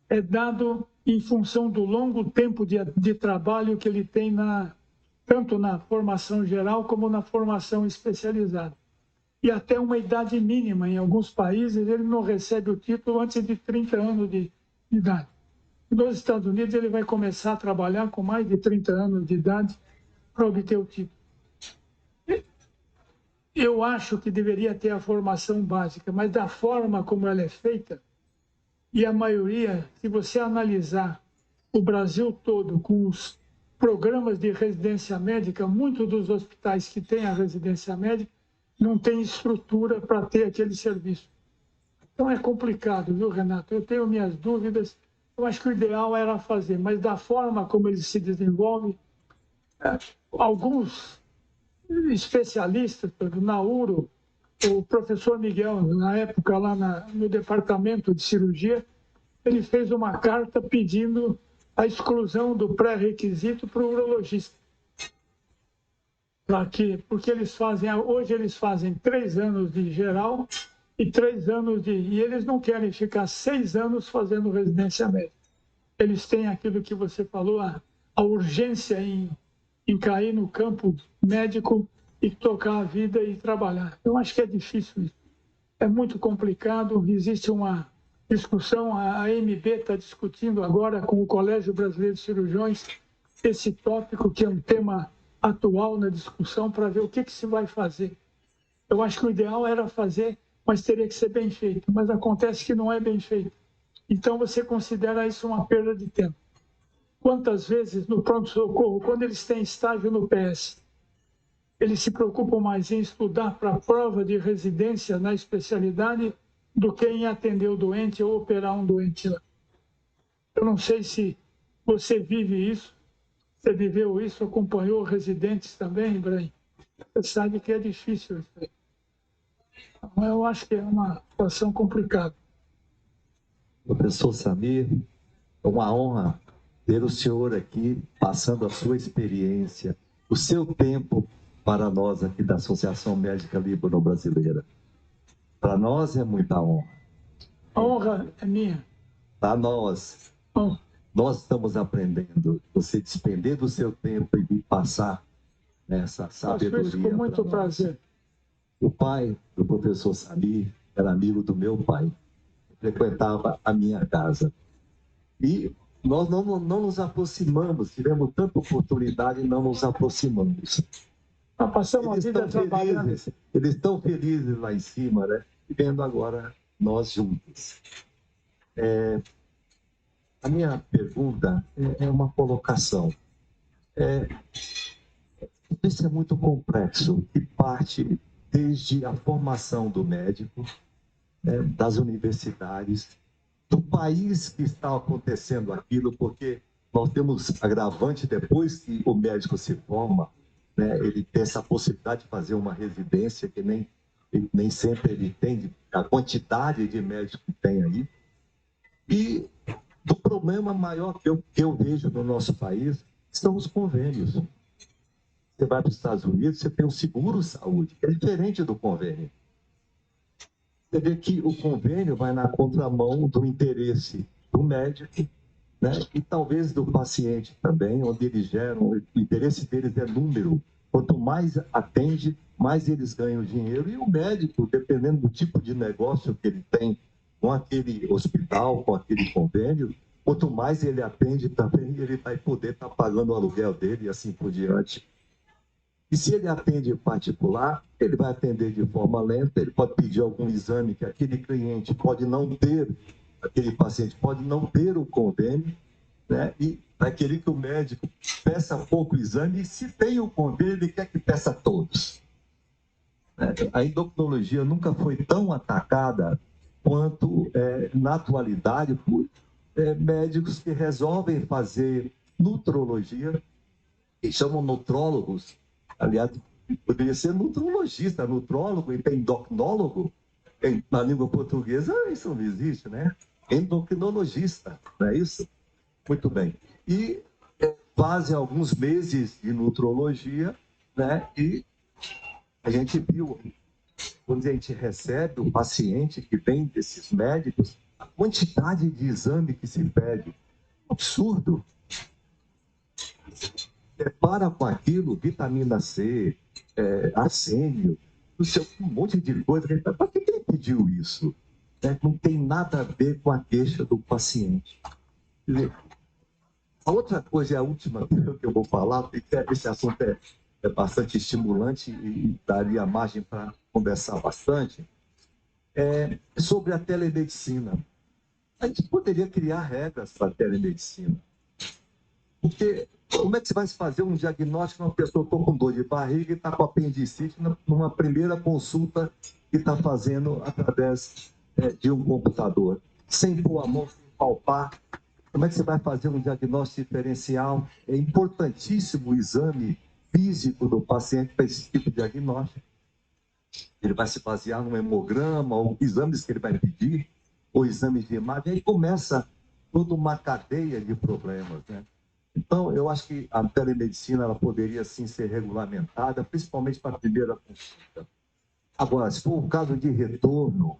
é dado em função do longo tempo de trabalho que ele tem tanto na formação geral como na formação especializada. E até uma idade mínima, em alguns países, ele não recebe o título antes de 30 anos de idade. Nos Estados Unidos, ele vai começar a trabalhar com mais de 30 anos de idade para obter o título. Eu acho que deveria ter a formação básica, mas da forma como ela é feita, e a maioria, se você analisar o Brasil todo com os programas de residência médica, muitos dos hospitais que têm a residência médica não têm estrutura para ter aquele serviço. Então é complicado, viu, Renato? Eu tenho minhas dúvidas eu acho que o ideal era fazer, mas da forma como ele se desenvolve, alguns especialistas, por exemplo, Nauro, o professor Miguel, na época lá no departamento de cirurgia, ele fez uma carta pedindo a exclusão do pré-requisito para o urologista. Porque hoje eles fazem 3 anos de geral e 3 anos e eles não querem ficar 6 anos fazendo residência médica. Eles têm aquilo que você falou, a urgência em cair no campo médico e tocar a vida e trabalhar. Eu acho que é difícil isso. É muito complicado, existe uma discussão, a AMB está discutindo agora com o Colégio Brasileiro de Cirurgiões esse tópico, que é um tema atual na discussão, para ver o que se vai fazer. Eu acho que o ideal era fazer, mas teria que ser bem feito. Mas acontece que não é bem feito. Então, você considera isso uma perda de tempo. Quantas vezes no pronto-socorro, quando eles têm estágio no PS, eles se preocupam mais em estudar para a prova de residência na especialidade do que em atender o doente ou operar um doente lá. Eu não sei se você vive isso, você viveu isso, acompanhou residentes também, Ibrahim. Você sabe que é difícil isso aí. Então, eu acho que é uma situação complicada. Professor Samir, é uma honra ter o senhor aqui passando a sua experiência, o seu tempo para nós aqui da Associação Médica Líbano-Brasileira. Para nós é muita honra. A honra é minha. Para nós, nós estamos aprendendo. Você despender do seu tempo e me passar essa sabedoria. Faço isso com muito prazer. O pai do professor Samir era amigo do meu pai. Frequentava a minha casa. E nós não nos aproximamos, tivemos tanta oportunidade e não nos aproximamos. Passamos a vida trabalhando. Eles estão felizes lá em cima, né? E vendo agora nós juntos. A minha pergunta é uma colocação. Isso é muito complexo e parte desde a formação do médico, das universidades, do país que está acontecendo aquilo, porque nós temos agravante depois que o médico se forma, né, ele tem essa possibilidade de fazer uma residência que nem sempre ele tem, a quantidade de médicos que tem aí. E do problema maior que eu vejo no nosso país são os convênios. Você vai para os Estados Unidos, você tem o seguro-saúde, que é diferente do convênio. Você vê que o convênio vai na contramão do interesse do médico, né? E talvez do paciente também, onde eles geram, o interesse deles é número. Quanto mais atende, mais eles ganham dinheiro. E o médico, dependendo do tipo de negócio que ele tem com aquele hospital, com aquele convênio, quanto mais ele atende também, ele vai poder estar pagando o aluguel dele e assim por diante. E se ele atende particular, ele vai atender de forma lenta, ele pode pedir algum exame que aquele cliente pode não ter, aquele paciente pode não ter o convênio, né? E vai querer que o médico peça pouco exame, e se tem o convênio, ele quer que peça todos. A endocrinologia nunca foi tão atacada quanto, na atualidade, por médicos que resolvem fazer nutrologia, que chamam nutrólogos. Aliás, poderia ser nutrologista, nutrólogo e tem endocrinólogo. Na língua portuguesa, isso não existe, né? Endocrinologista, não é isso? Muito bem. E fazem alguns meses de nutrologia, né? E a gente viu, quando a gente recebe o paciente que vem desses médicos, a quantidade de exame que se pede, absurdo. Para com aquilo, vitamina C, arsênio, um monte de coisa. Para que ele pediu isso? Não tem nada a ver com a queixa do paciente. Quer dizer, a outra coisa, a última que eu vou falar, porque esse assunto é bastante estimulante e daria margem para conversar bastante, é sobre a telemedicina. A gente poderia criar regras para a telemedicina. Porque como é que você vai fazer um diagnóstico de uma pessoa que está com dor de barriga e está com apendicite numa primeira consulta que está fazendo através de um computador, sem pôr a mão, sem palpar? Como é que você vai fazer um diagnóstico diferencial? É importantíssimo o exame físico do paciente para esse tipo de diagnóstico. Ele vai se basear no hemograma, ou exames que ele vai pedir, ou exames de imagem, e aí começa toda uma cadeia de problemas, né? Então, eu acho que a telemedicina ela poderia, sim, ser regulamentada, principalmente para a primeira consulta. Agora, se for o caso de retorno,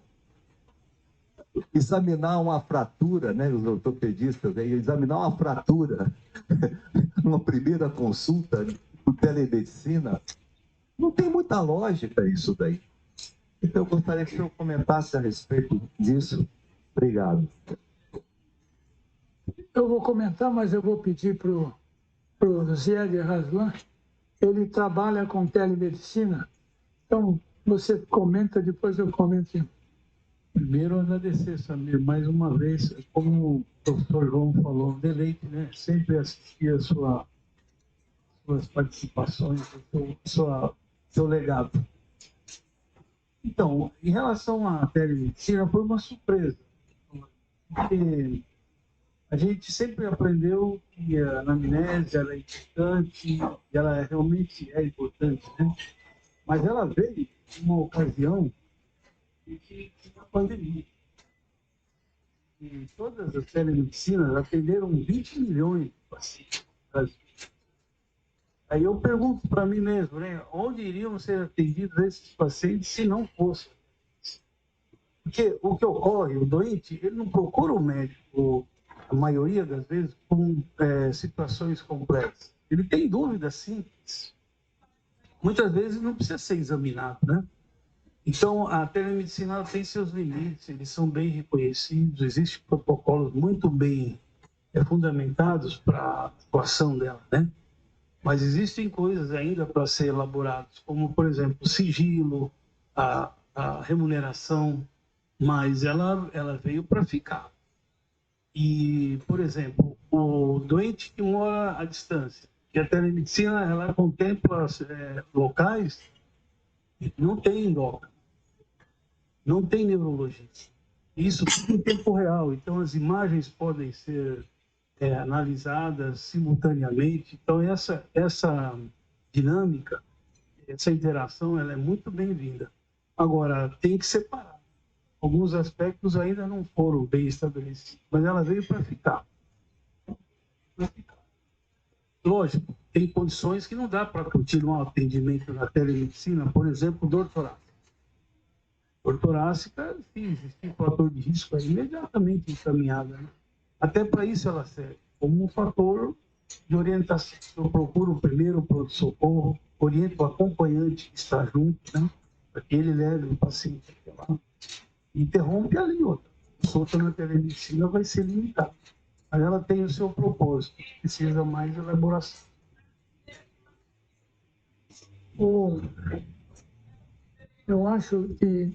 examinar uma fratura, né, os ortopedistas, examinar uma fratura numa primeira consulta com telemedicina, não tem muita lógica isso daí. Então, eu gostaria que o senhor comentasse a respeito disso. Obrigado. Eu vou comentar, mas eu vou pedir para o Ziad Raslan. Ele trabalha com telemedicina, então você comenta, depois eu comento. Primeiro, agradecer, Samir, mais uma vez, como o professor João falou, um deleite, né? Sempre assistir as suas participações, seu legado. Então, em relação à telemedicina, foi uma surpresa, porque a gente sempre aprendeu que a anamnese ela é importante, e ela realmente é importante, né? Mas ela veio em uma ocasião em que tinha a pandemia. E todas as telemedicinas atenderam 20 milhões de pacientes no Brasil. Aí eu pergunto para mim mesmo, né? Onde iriam ser atendidos esses pacientes se não fosse? Porque o que ocorre, o doente, ele não procura o médico, a maioria das vezes, com situações complexas. Ele tem dúvidas simples. Muitas vezes não precisa ser examinado, né? Então, a telemedicina tem seus limites, eles são bem reconhecidos, existem protocolos muito bem fundamentados para a atuação dela, né? Mas existem coisas ainda para ser elaboradas, como, por exemplo, o sigilo, a remuneração, mas ela veio para ficar. E, por exemplo, o doente que mora à distância, que a telemedicina ela contempla locais que não tem endócrino, não tem neurologista. Isso tudo em tempo real, então as imagens podem ser analisadas simultaneamente. Então essa dinâmica, essa interação, ela é muito bem-vinda. Agora, tem que separar. Alguns aspectos ainda não foram bem estabelecidos, mas ela veio para ficar. Lógico, tem condições que não dá para continuar o atendimento na telemedicina, por exemplo, dor torácica. Dor torácica, se existir um fator de risco, é imediatamente encaminhada, né? Até para isso ela serve como um fator de orientação. Eu procuro primeiro o pronto-socorro, oriento o acompanhante que está junto, né? Para que ele leve o paciente lá. Interrompe ali outra. A consulta na telemedicina vai ser limitada. Mas ela tem o seu propósito, precisa mais elaboração. Eu acho que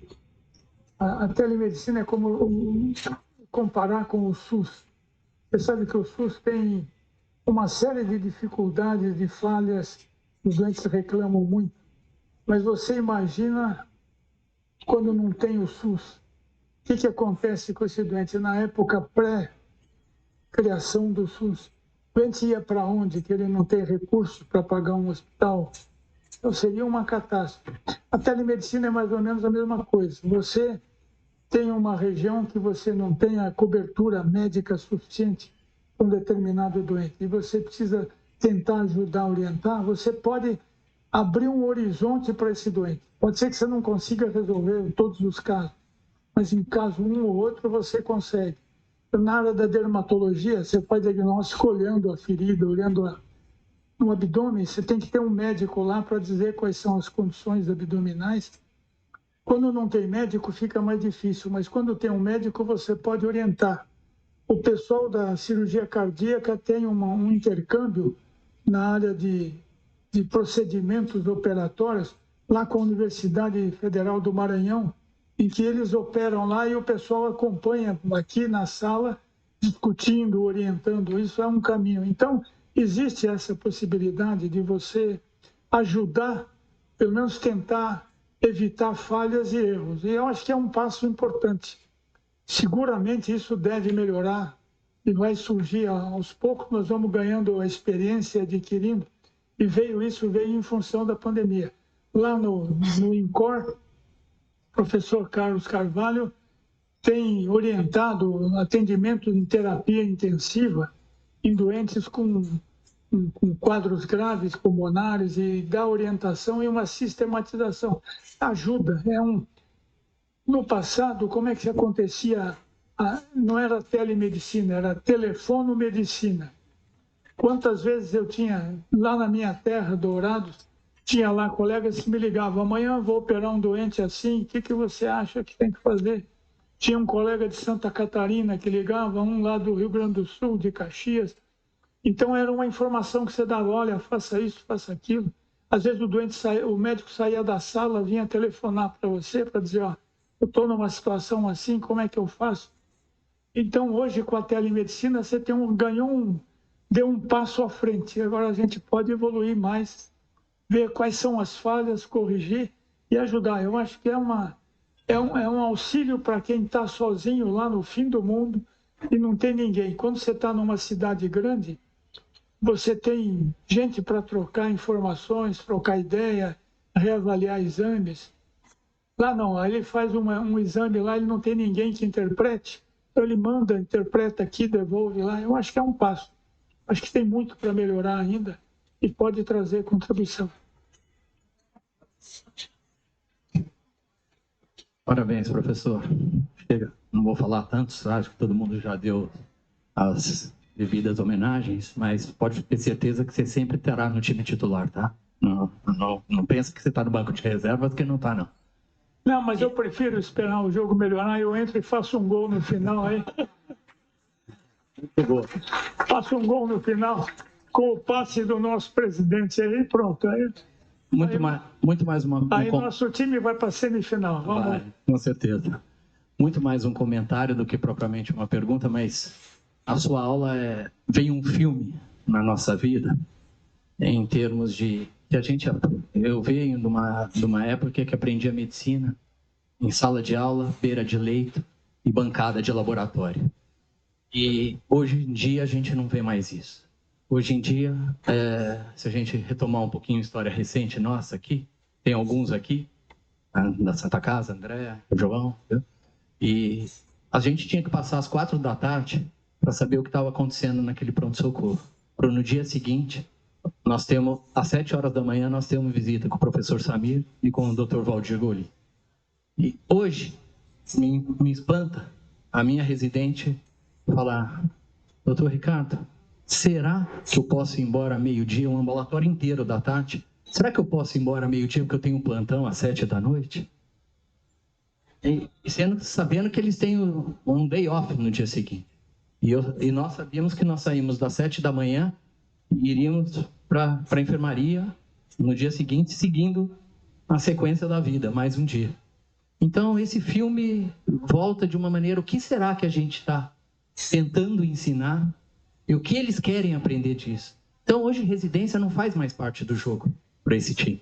a telemedicina é como comparar com o SUS. Você sabe que o SUS tem uma série de dificuldades, de falhas, os doentes reclamam muito. Mas você imagina quando não tem o SUS. O que acontece com esse doente? Na época pré-criação do SUS, o doente ia para onde? Que ele não tem recursos para pagar um hospital. Então seria uma catástrofe. A telemedicina é mais ou menos a mesma coisa. Você tem uma região que você não tem a cobertura médica suficiente para um determinado doente e você precisa tentar ajudar, orientar, você pode abrir um horizonte para esse doente. Pode ser que você não consiga resolver em todos os casos, mas em caso um ou outro você consegue. Na área da dermatologia, você faz diagnóstico olhando a ferida, olhando no abdômen, você tem que ter um médico lá para dizer quais são as condições abdominais. Quando não tem médico, fica mais difícil, mas quando tem um médico, você pode orientar. O pessoal da cirurgia cardíaca tem um intercâmbio na área de procedimentos operatórios, lá com a Universidade Federal do Maranhão, em que eles operam lá e o pessoal acompanha aqui na sala, discutindo, orientando. Isso é um caminho. Então, existe essa possibilidade de você ajudar, pelo menos tentar evitar falhas e erros. E eu acho que é um passo importante. Seguramente isso deve melhorar e vai surgir aos poucos, nós vamos ganhando a experiência, adquirindo, e isso veio em função da pandemia. Lá no INCOR, o professor Carlos Carvalho tem orientado atendimento em terapia intensiva em doentes com quadros graves pulmonares e dá orientação e uma sistematização. Ajuda. No passado, como é que acontecia? Não era telemedicina, era telefonomedicina. Quantas vezes eu tinha, lá na minha terra, Dourados, tinha lá colegas que me ligavam, amanhã vou operar um doente assim, o que você acha que tem que fazer? Tinha um colega de Santa Catarina que ligava, um lá do Rio Grande do Sul, de Caxias. Então era uma informação que você dava, olha, faça isso, faça aquilo. Às vezes o médico saía da sala, vinha telefonar para você, para dizer, ó, eu estou numa situação assim, como é que eu faço? Então hoje com a telemedicina você deu um passo à frente. Agora a gente pode evoluir mais, ver quais são as falhas, corrigir e ajudar. Eu acho que é um auxílio para quem está sozinho lá no fim do mundo e não tem ninguém. Quando você está numa cidade grande, você tem gente para trocar informações, trocar ideia, reavaliar exames. Lá não, aí ele faz um exame lá, ele não tem ninguém que interprete, então ele manda, interpreta aqui, devolve lá. Eu acho que é um passo. Acho que tem muito para melhorar ainda e pode trazer contribuição. Parabéns, professor. Chega, não vou falar tanto, acho que todo mundo já deu as devidas homenagens, mas pode ter certeza que você sempre terá no time titular, tá? Não pensa que você está no banco de reservas, que não está, não. Não, mas eu prefiro esperar o jogo melhorar, eu entro e faço um gol no final aí. Faço um gol no final com o passe do nosso presidente aí, pronto. Muito mais uma... Aí nosso time vai para a semifinal. Vamos. Vai, com certeza. Muito mais um comentário do que propriamente uma pergunta, mas a sua aula veio um filme na nossa vida, em termos de... Eu venho de uma época que aprendi a medicina em sala de aula, beira de leito e bancada de laboratório. E hoje em dia a gente não vê mais isso. Hoje em dia, se a gente retomar um pouquinho a história recente nossa aqui, tem alguns aqui, da Santa Casa, André, João, viu? E a gente tinha que passar às 4 da tarde para saber o que estava acontecendo naquele pronto-socorro. Para no dia seguinte, às 7 horas da manhã, nós temos visita com o professor Samir e com o Dr. Valdir Goli. E hoje, me espanta a minha residente falar, doutor Ricardo, será que eu posso ir embora meio-dia, um ambulatório inteiro da tarde? Será que eu posso ir embora meio-dia porque eu tenho um plantão às 7 da noite? E sabendo que eles têm um day off no dia seguinte. E nós sabíamos que nós saímos das 7 da manhã e iríamos para a enfermaria no dia seguinte, seguindo a sequência da vida, mais um dia. Então, esse filme volta de uma maneira, o que será que a gente está tentando ensinar e o que eles querem aprender disso? Então, hoje, residência não faz mais parte do jogo para esse time.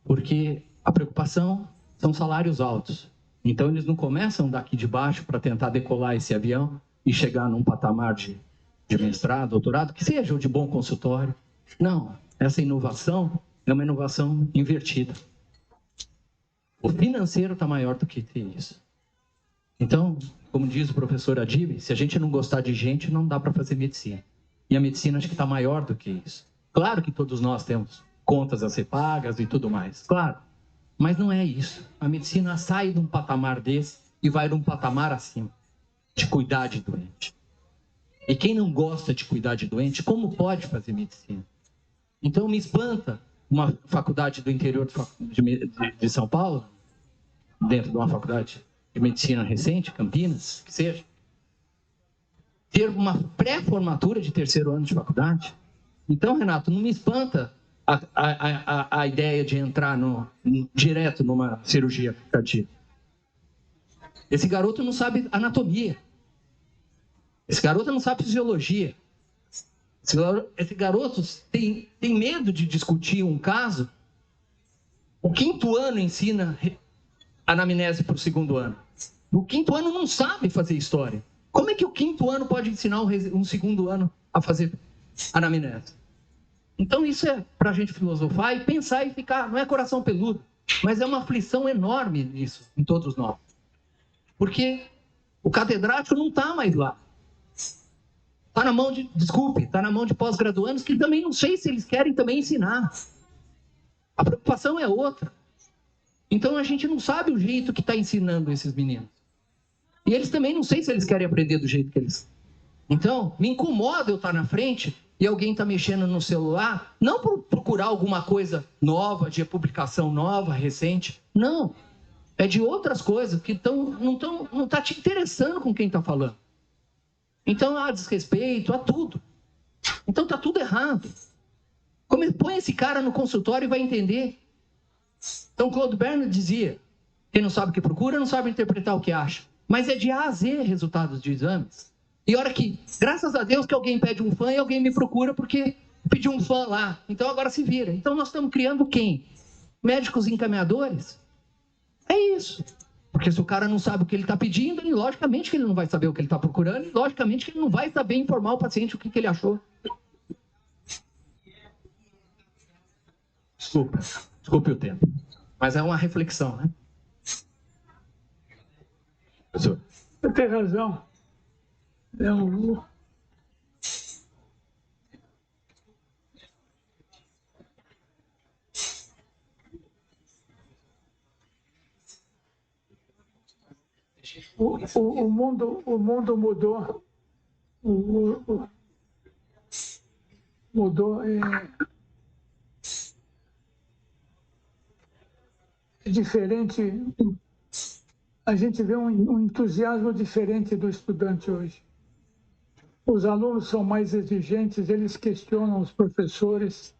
Porque a preocupação são salários altos. Então, eles não começam daqui de baixo para tentar decolar esse avião e chegar num patamar de mestrado, doutorado, que seja ou de bom consultório. Não, essa inovação é uma inovação invertida. O financeiro está maior do que isso. Então, como diz o professor Adib, se a gente não gostar de gente, não dá para fazer medicina. E a medicina acho que está maior do que isso. Claro que todos nós temos contas a ser pagas e tudo mais, claro. Mas não é isso. A medicina sai de um patamar desse e vai de um patamar acima, de cuidar de doente. E quem não gosta de cuidar de doente, como pode fazer medicina? Então me espanta uma faculdade do interior de São Paulo, dentro de uma faculdade de medicina recente, Campinas, que seja, ter uma pré-formatura de 3º ano de faculdade. Então, Renato, não me espanta a ideia de entrar direto numa cirurgia cardíaca. Esse garoto não sabe anatomia. Esse garoto não sabe fisiologia. Esse garoto tem medo de discutir um caso. O 5º ano ensina anamnese para o 2º ano. O 5º ano não sabe fazer história. Como é que o 5º ano pode ensinar um 2º ano a fazer anamnese? Então isso é para a gente filosofar e pensar e ficar, não é coração peludo, mas é uma aflição enorme nisso, em todos nós. Porque o catedrático não está mais lá. Está na mão de, está na mão de pós-graduandos que também não sei se eles querem também ensinar. A preocupação é outra. Então a gente não sabe o jeito que está ensinando esses meninos. E eles também não sei se eles querem aprender do jeito que eles... Então, me incomoda eu estar na frente e alguém está mexendo no celular, não por procurar alguma coisa nova, de publicação nova, recente. Não. É de outras coisas que não está te interessando com quem está falando. Então, há desrespeito, há tudo. Então, está tudo errado. Põe esse cara no consultório e vai entender. Então, Claude Bernard dizia, quem não sabe o que procura, não sabe interpretar o que acha. Mas é de A a Z resultados de exames. E hora que, graças a Deus, que alguém pede um fã e alguém me procura porque pediu um fã lá. Então, agora se vira. Então, nós estamos criando quem? Médicos encaminhadores? É isso. Porque se o cara não sabe o que ele está pedindo, logicamente que ele não vai saber o que ele está procurando e logicamente que ele não vai saber informar o paciente o que ele achou. Desculpe o tempo. Mas é uma reflexão, né? Você tem razão. O mundo mudou. Mudou. É diferente. A gente vê um entusiasmo diferente do estudante hoje. Os alunos são mais exigentes, eles questionam os professores,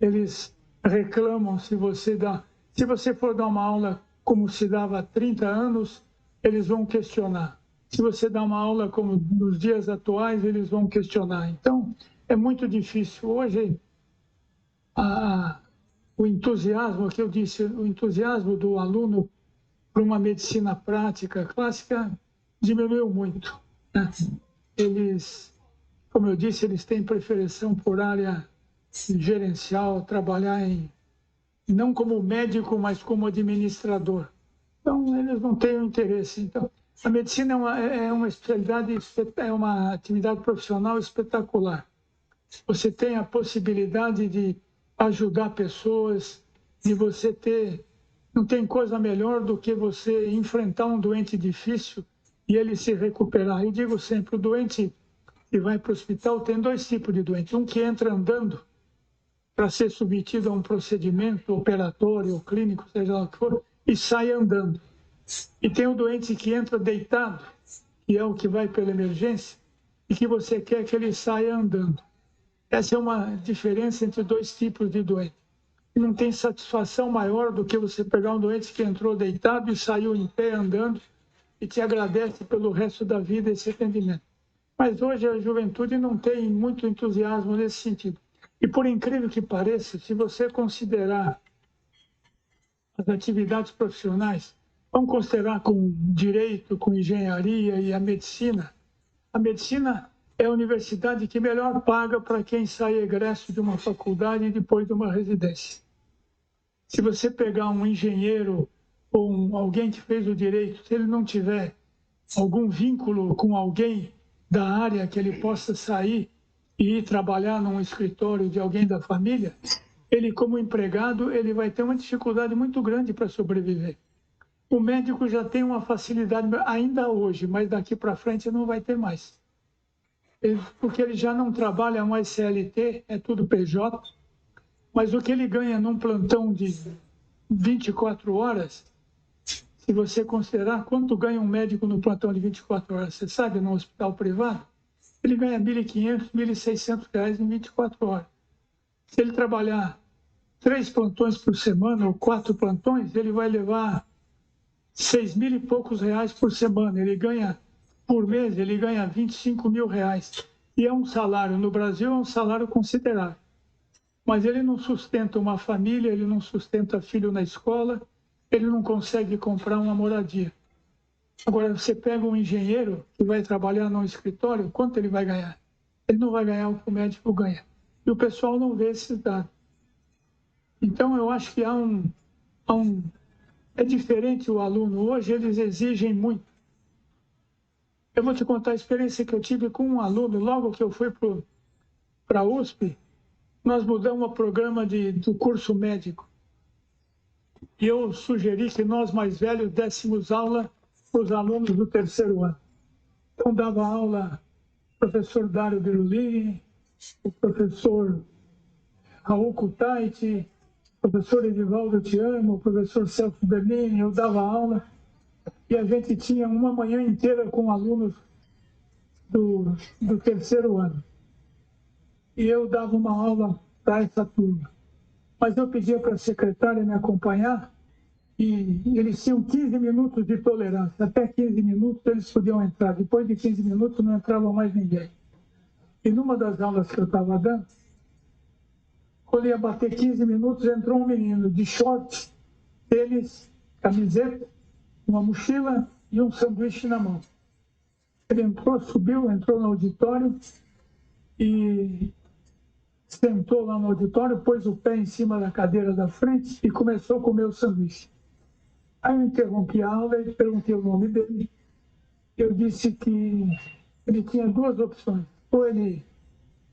eles reclamam se você for dar uma aula como se dava há 30 anos, eles vão questionar. Se você dá uma aula como nos dias atuais, eles vão questionar. Então, é muito difícil. Hoje, o entusiasmo, que eu disse, o entusiasmo do aluno para uma medicina prática, clássica, diminuiu muito, né? Eles, como eu disse, eles têm preferição por área gerencial, trabalhar não como médico, mas como administrador. Então, eles não têm o interesse. Então, a medicina é uma especialidade, é uma atividade profissional espetacular. Você tem a possibilidade de ajudar pessoas, de você ter... Não tem coisa melhor do que você enfrentar um doente difícil e ele se recuperar. Eu digo sempre, o doente que vai para o hospital tem 2 tipos de doente. Um que entra andando para ser submetido a um procedimento operatório ou clínico, seja lá o que for, e sai andando. E tem o doente que entra deitado, que é o que vai pela emergência, e que você quer que ele saia andando. Essa é uma diferença entre 2 tipos de doente. Não tem satisfação maior do que você pegar um doente que entrou deitado e saiu em pé andando e te agradece pelo resto da vida esse atendimento. Mas hoje a juventude não tem muito entusiasmo nesse sentido. E por incrível que pareça, se você considerar as atividades profissionais, vamos considerar com direito, com engenharia e a medicina é a universidade que melhor paga para quem sai egresso de uma faculdade e depois de uma residência. Se você pegar um engenheiro ou alguém que fez o direito, se ele não tiver algum vínculo com alguém da área que ele possa sair e ir trabalhar num escritório de alguém da família, ele como empregado, ele vai ter uma dificuldade muito grande para sobreviver. O médico já tem uma facilidade ainda hoje, mas daqui para frente não vai ter mais. Porque ele já não trabalha mais CLT, é tudo PJ, mas o que ele ganha num plantão de 24 horas, se você considerar quanto ganha um médico no plantão de 24 horas, você sabe, no hospital privado, ele ganha R$ 1.500, R$ 1.600 em 24 horas. Se ele trabalhar 3 plantões por semana ou 4 plantões, ele vai levar 6.000 e poucos reais por semana. Ele ganha, por mês, ele ganha 25 mil reais. E é um salário, no Brasil é um salário considerável. Mas ele não sustenta uma família, ele não sustenta filho na escola, ele não consegue comprar uma moradia. Agora, você pega um engenheiro que vai trabalhar no escritório, quanto ele vai ganhar? Ele não vai ganhar o que o médico ganha. E o pessoal não vê esses dados. Então, eu acho que é diferente o aluno. Hoje, eles exigem muito. Eu vou te contar a experiência que eu tive com um aluno. Logo que eu fui para a USP, nós mudamos o programa do curso médico. E eu sugeri que nós, mais velhos, dessemos aula para os alunos do terceiro ano. Então, dava aula o professor Dário Birulini, o professor Raul Kutaiti, o professor Edivaldo Tiamo, o professor Celso Bernini. Eu dava aula e a gente tinha uma manhã inteira com alunos do terceiro ano. E eu dava uma aula para essa turma. Mas eu pedia para a secretária me acompanhar e eles tinham 15 minutos de tolerância. Até 15 minutos eles podiam entrar. Depois de 15 minutos não entrava mais ninguém. E numa das aulas que eu estava dando, quando ia bater 15 minutos, entrou um menino de short, tênis, camiseta, uma mochila e um sanduíche na mão. Ele entrou, subiu, entrou no auditório e sentou lá no auditório, pôs o pé em cima da cadeira da frente e começou a comer o sanduíche. Aí eu interrompi a aula e perguntei o nome dele. Eu disse que ele tinha duas opções. Ou ele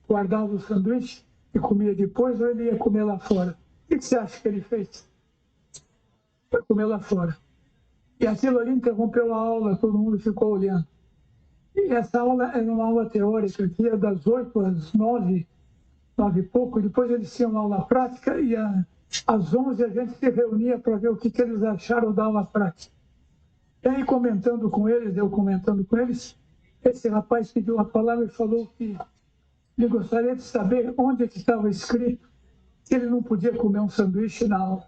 guardava o sanduíche e comia depois, ou ele ia comer lá fora. O que você acha que ele fez? Foi comer lá fora. E aquilo ali interrompeu a aula, todo mundo ficou olhando. E essa aula era uma aula teórica, que ia das 8 às 9, 9 e pouco, e depois eles tinham aula prática, e às 11 a gente se reunia para ver o que eles acharam da aula prática. E aí, comentando com eles, esse rapaz pediu a palavra e falou que ele gostaria de saber onde é que estava escrito que ele não podia comer um sanduíche na aula.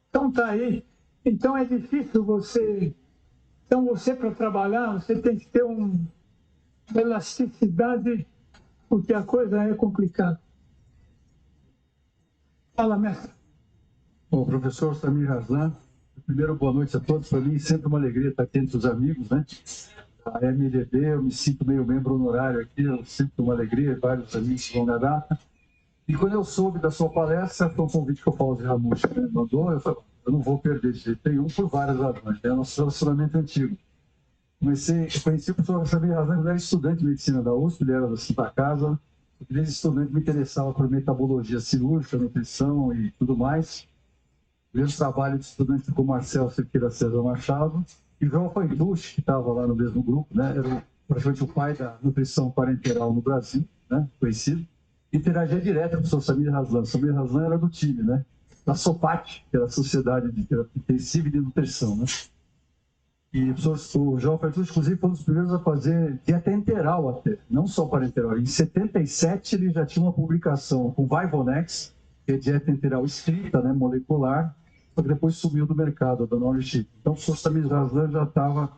Então tá aí. Então é difícil você... Então você, para trabalhar, você tem que ter uma elasticidade, porque a coisa é complicada. Fala, mestre. Bom, professor Samir Haslan, primeiro, boa noite a todos. Para mim, sempre uma alegria estar aqui entre os amigos, né? A MDB, eu me sinto meio membro honorário aqui, eu sinto uma alegria, vários amigos de longa data. E quando eu soube da sua palestra, foi um convite que o Paulo Ramush mandou, eu falei, eu não vou perder de jeito nenhum por várias razões, é nosso relacionamento antigo. Eu conheci o professor Samir Haslan quando era estudante de medicina da USP, ele era da Santa Casa, e desde estudante me interessava por metabologia cirúrgica, nutrição e tudo mais. O mesmo trabalho de estudante com Marcel Cerqueira César Machado, e o João Faiduch, que estava lá no mesmo grupo, né, era praticamente o pai da nutrição parenteral no Brasil, né, conhecido, e interagia direto com o professor Samir Haslan. O Samir Haslan era do time, né, da SOPAT, que era a Sociedade de Terapia Intensiva e de Nutrição, né. E o João Faiduch, inclusive, foi um dos primeiros a fazer dieta enteral até, não só parenteral. Em 77, ele já tinha uma publicação com Vivonex, que é dieta enteral estrita, né, molecular, só que depois sumiu do mercado, da Knowledge. Então, o professor Samir Haslan já estava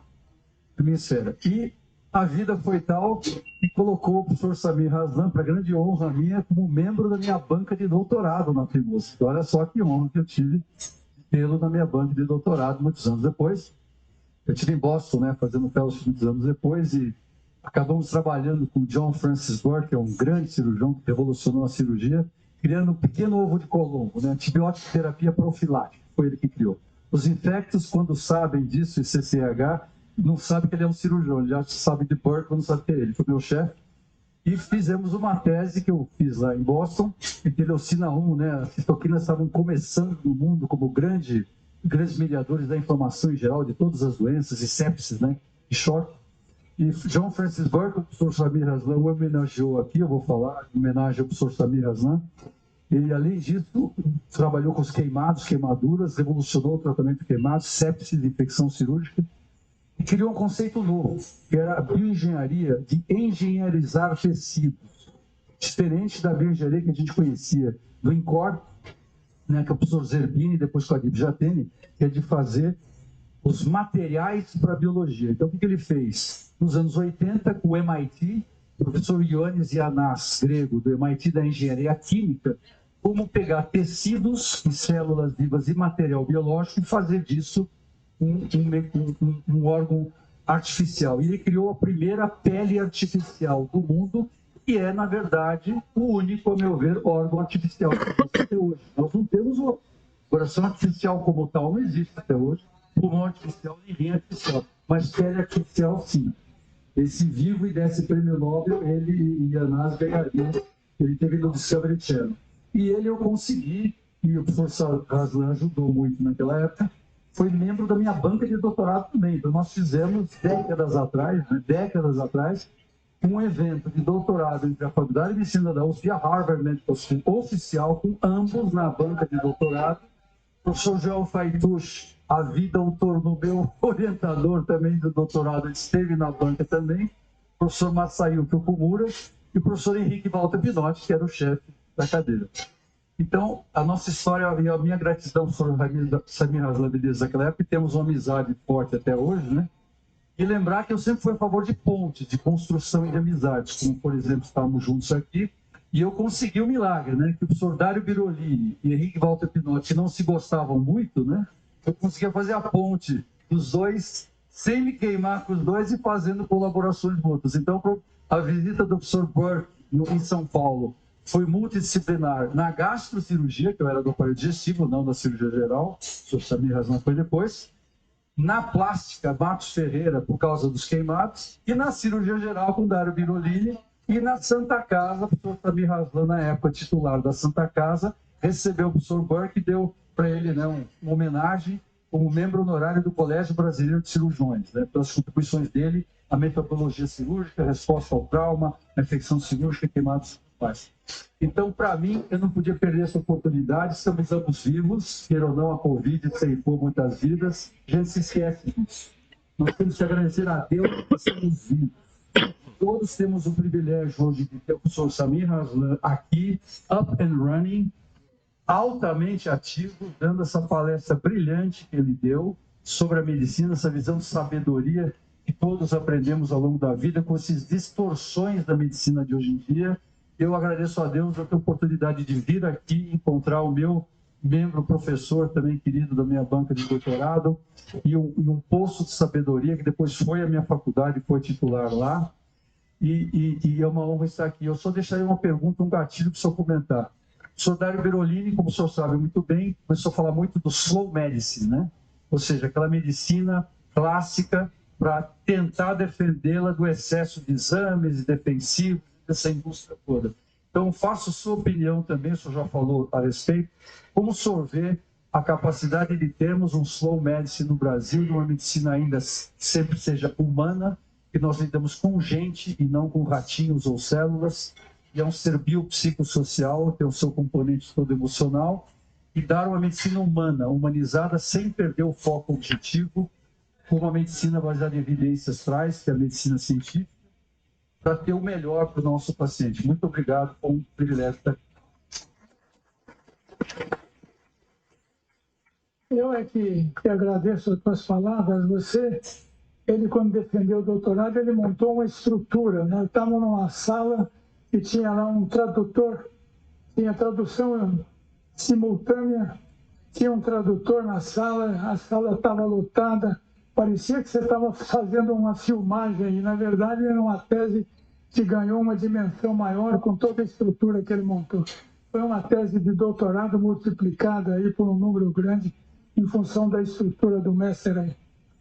na minha esfera. E a vida foi tal que colocou o professor Samir Haslan, para grande honra minha, como membro da minha banca de doutorado na FIMUS. Então, olha só que honra que eu tive de tê-lo na minha banca de doutorado muitos anos depois. Eu estive em Boston, né, fazendo fellowship muitos anos depois, e acabamos trabalhando com John Francis Burke, que é um grande cirurgião que revolucionou a cirurgia, criando um pequeno ovo de Colombo, né, antibiótico terapia profilática, foi ele que criou. Os infectos, quando sabem disso, e CCH, não sabem que ele é um cirurgião, ele já sabe de Burke, quando sabe que é ele. Foi meu chefe. E fizemos uma tese que eu fiz lá em Boston, interleucina 1, né, as citoquinas estavam começando no mundo como grandes mediadores da inflamação em geral, de todas as doenças, e sepsis, né, e choque. E John Francis Burke, o professor Samir Haslan, o homenageou aqui, eu vou falar, em homenagem ao professor Samir Haslan. Ele, além disso, trabalhou com os queimados, queimaduras, revolucionou o tratamento de queimados, sepsis, infecção cirúrgica, e criou um conceito novo, que era a bioengenharia, de engenheirizar tecidos, diferente da bioengenharia que a gente conhecia do INCOR, né, que é o professor Zerbini, depois com a Adib Jatene, que é de fazer os materiais para a biologia. Então, o que ele fez? Nos anos 80, com o MIT, o professor Ioannis Yannas, grego, do MIT da Engenharia Química, como pegar tecidos e células vivas e material biológico e fazer disso um órgão artificial. E ele criou a primeira pele artificial do mundo, que é, na verdade, o único, a meu ver, órgão artificial que existe até hoje. Nós não temos o coração artificial como tal, não existe até hoje. Pulmão artificial, nem rim artificial. Mas pele artificial, sim. Esse vivo e desse prêmio Nobel, ele e Yanaz ganhariam. Ele teve no Discovery Channel. E ele eu consegui, e o professor Raslan ajudou muito naquela época, foi membro da minha banca de doutorado também. Então, nós fizemos décadas atrás, um evento de doutorado entre a Faculdade de Medicina da USP e a Harvard Medical School oficial, com ambos na banca de doutorado. O professor João Faituch, a vida o tornou meu orientador também do doutorado, ele esteve na banca também. O professor Masayuki Okumura e o professor Henrique Walter Pinotti, que era o chefe da cadeira. Então, a nossa história e a minha gratidão por Samir Raslan desde aquela época, e temos uma amizade forte até hoje, né? E lembrar que eu sempre fui a favor de pontes, de construção e de amizades, como, por exemplo, estávamos juntos aqui, e eu consegui o milagre, né? Que o professor Dário Birolini e Henrique Walter Pinotti, que não se gostavam muito, né? Eu conseguia fazer a ponte dos dois, sem me queimar com os dois e fazendo colaborações mútuas. Então, a visita do professor Burke em São Paulo foi multidisciplinar na gastrocirurgia, que eu era do aparelho digestivo, não da cirurgia geral, o professor Samir Raslan foi depois, na plástica, Matos Ferreira, por causa dos queimados, e na cirurgia geral com Dário Birolini, e na Santa Casa, o professor Samir Raslan, na época titular da Santa Casa, recebeu o professor Burke e deu para ele, né, uma homenagem como membro honorário do Colégio Brasileiro de Cirurgiões, né, pelas contribuições dele à metodologia cirúrgica, resposta ao trauma, à infecção cirúrgica, queimados faz. Então, para mim, eu não podia perder essa oportunidade. Estamos ambos vivos, queira ou não, a Covid ceifou muitas vidas. A gente se esquece disso. Nós temos que agradecer a Deus que estamos vivos. Todos temos o privilégio hoje de ter o professor Samir Raslan aqui, up and running, altamente ativo, dando essa palestra brilhante que ele deu sobre a medicina, essa visão de sabedoria que todos aprendemos ao longo da vida, com essas distorções da medicina de hoje em dia. Eu agradeço a Deus por ter a oportunidade de vir aqui encontrar o meu membro professor, também querido da minha banca de doutorado, e um poço de sabedoria, que depois foi a minha faculdade e foi titular lá. E é uma honra estar aqui. Eu só deixaria uma pergunta, um gatilho para o senhor comentar. O senhor Dário Birolini, como o senhor sabe muito bem, começou a falar muito do slow medicine, né? Ou seja, aquela medicina clássica para tentar defendê-la do excesso de exames defensivos, dessa indústria toda. Então, faço sua opinião também, o senhor já falou a respeito, como o senhor vê a capacidade de termos um slow medicine no Brasil, uma medicina ainda que sempre seja humana, que nós lidamos com gente e não com ratinhos ou células, e é um ser biopsicossocial, tem o seu componente todo emocional, e dar uma medicina humana, humanizada, sem perder o foco objetivo, como a medicina baseada em evidências traz, que é a medicina científica, para ter o melhor para o nosso paciente. Muito obrigado, foi um privilégio estar aqui. Eu é que agradeço as tuas palavras. Você, ele quando defendeu o doutorado, ele montou uma estrutura. Nós estávamos numa sala e tinha lá um tradutor, tinha tradução simultânea, tinha um tradutor na sala, a sala estava lotada. Parecia que você estava fazendo uma filmagem e, na verdade, era uma tese que ganhou uma dimensão maior com toda a estrutura que ele montou. Foi uma tese de doutorado multiplicada aí por um número grande em função da estrutura do mestre aí.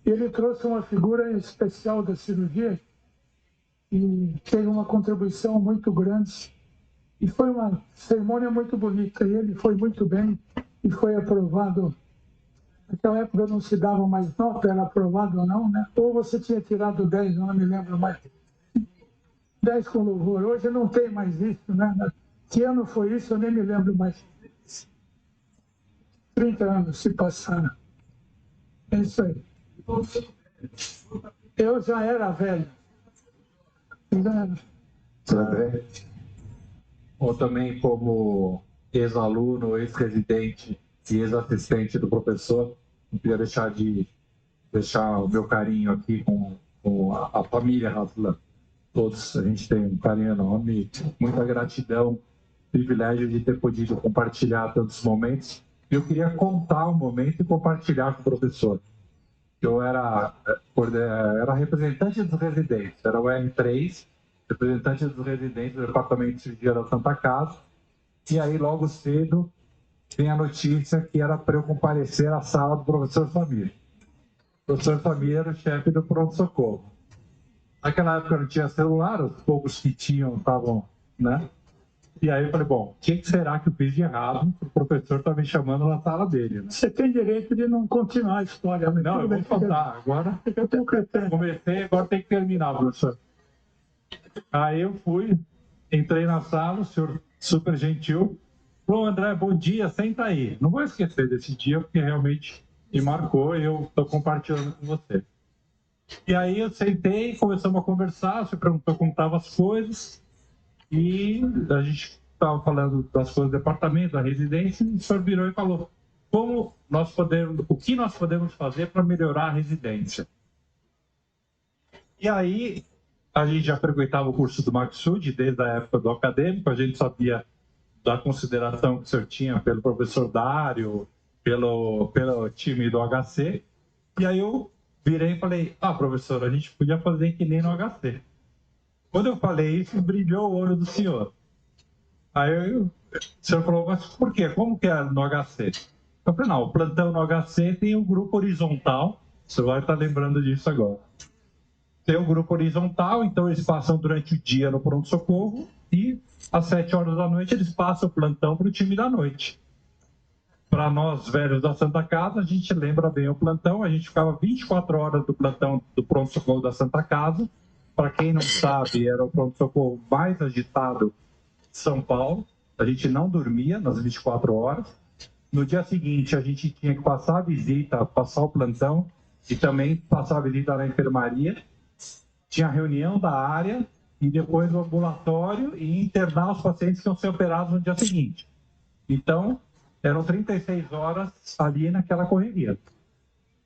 Ele trouxe uma figura especial da cirurgia e teve uma contribuição muito grande. E foi uma cerimônia muito bonita. E ele foi muito bem e foi aprovado. Naquela época não se dava mais nota, era aprovado ou não, né? Ou você tinha tirado 10, não me lembro mais. 10 com louvor. Hoje não tem mais isso, né? Que ano foi isso? Eu nem me lembro mais. 30 anos se passaram. É isso aí. Eu já era velho. André? Ou também como ex-aluno, ex-residente e ex-assistente do professor, não queria deixar de deixar o meu carinho aqui com a família Raslan. Todos, a gente tem um carinho enorme, muita gratidão, privilégio de ter podido compartilhar tantos momentos. Eu queria contar um momento e compartilhar com o professor. Eu era representante dos residentes, era o R3, representante dos residentes do Departamento de Cirurgia da Santa Casa, e aí logo cedo vem a notícia que era para eu comparecer à sala do professor Samir. O professor Samir era o chefe do pronto-socorro. Naquela época não tinha celular, os poucos que tinham estavam, né? E aí eu falei, bom, o que será que eu fiz de errado? O professor está me chamando na sala dele, né? Você tem direito de não continuar a história. Não, eu vou contar. Agora eu tenho critério. Comecei, agora tem que terminar, professor. Aí eu fui, entrei na sala, o senhor super gentil. Falou, André, bom dia, senta aí. Não vou esquecer desse dia, porque realmente me marcou e eu estou compartilhando com você. E aí eu sentei, começamos a conversar, você perguntou como estavam as coisas, e a gente estava falando das coisas do departamento, da residência, e o senhor virou e falou, o que nós podemos fazer para melhorar a residência? E aí, a gente já frequentava o curso do Maksud desde a época do acadêmico, a gente sabia da consideração que o senhor tinha pelo professor Dário, pelo time do HC, e aí eu virei e falei, professor, a gente podia fazer que nem no HC. Quando eu falei isso, brilhou o olho do senhor. Aí o senhor falou, mas por quê? Como que é no HC? Eu falei, não, o plantão no HC tem um grupo horizontal, você vai estar lembrando disso agora. Tem um grupo horizontal, então eles passam durante o dia no pronto-socorro e às 7 horas da noite eles passam o plantão para o time da noite. Para nós, velhos da Santa Casa, a gente lembra bem o plantão, a gente ficava 24 horas do plantão do pronto-socorro da Santa Casa. Para quem não sabe, era o pronto-socorro mais agitado de São Paulo. A gente não dormia nas 24 horas. No dia seguinte, a gente tinha que passar a visita, passar o plantão e também passar a visita na enfermaria. Tinha a reunião da área e depois o ambulatório e internar os pacientes que iam ser operados no dia seguinte. Então, eram 36 horas ali naquela correria.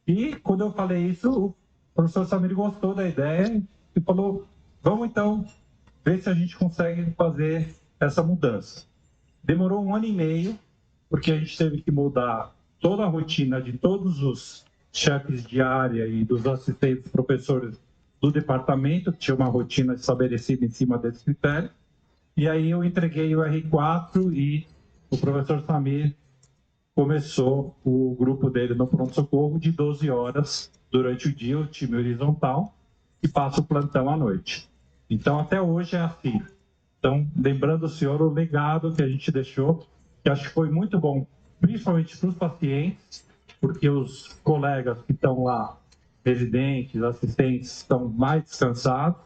E quando eu falei isso, o professor Samir gostou da ideia e falou, vamos então ver se a gente consegue fazer essa mudança. Demorou 1 ano e meio, porque a gente teve que mudar toda a rotina de todos os chefes de área e dos assistentes professores do departamento, que tinha uma rotina estabelecida em cima desse critério. E aí eu entreguei o R4 e o professor Samir começou o grupo dele no pronto-socorro de 12 horas durante o dia, o time horizontal, e passa o plantão à noite. Então, até hoje é assim. Então, lembrando o senhor o legado que a gente deixou, que acho que foi muito bom, principalmente para os pacientes, porque os colegas que estão lá, residentes, assistentes, estão mais descansados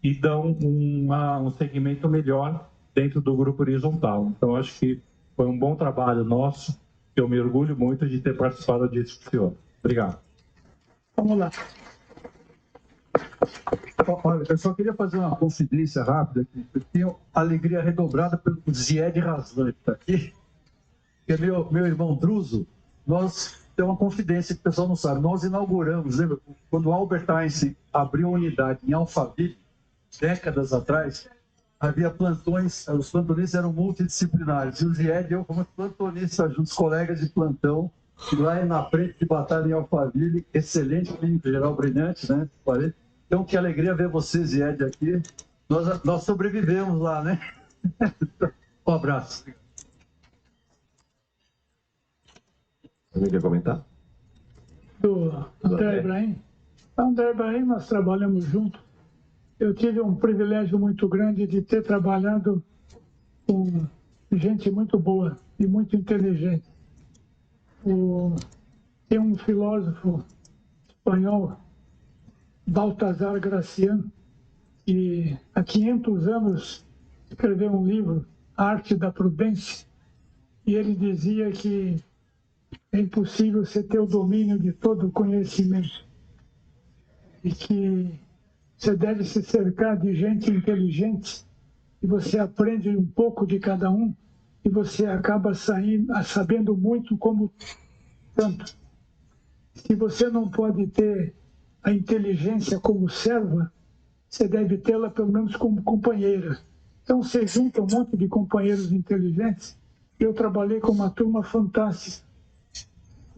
e dão um segmento melhor dentro do grupo horizontal. Então, acho que foi um bom trabalho nosso. Eu me orgulho muito de ter participado disso com o senhor. Obrigado. Vamos lá. Olha, eu só queria fazer uma confidência rápida aqui. Eu tenho alegria redobrada pelo Zied Raslan, que está aqui, que é meu irmão Druso. Nós temos uma confidência que o pessoal não sabe. Nós inauguramos, lembra? Quando o Albert Einstein abriu a unidade em Alphaville, décadas atrás, havia plantões, os plantonistas eram multidisciplinares. E o Zied e eu fomos plantonistas juntos, colegas de plantão, e lá na frente de batalha em Alphaville, excelente clínico geral, brilhante, né? Então, que alegria ver você, Zied, aqui. Nós sobrevivemos lá, né? Um abraço. Alguém quer comentar? Do André Ibrahim. André Ibrahim, nós trabalhamos juntos. Eu tive um privilégio muito grande de ter trabalhado com gente muito boa e muito inteligente. Tem um filósofo espanhol, Baltasar Gracián, que há 500 anos escreveu um livro, A Arte da Prudência, e ele dizia que é impossível você ter o domínio de todo o conhecimento e que você deve se cercar de gente inteligente e você aprende um pouco de cada um e você acaba sabendo muito como tanto. Se você não pode ter a inteligência como serva, você deve tê-la pelo menos como companheira. Então você junta um monte de companheiros inteligentes. Eu trabalhei com uma turma fantástica.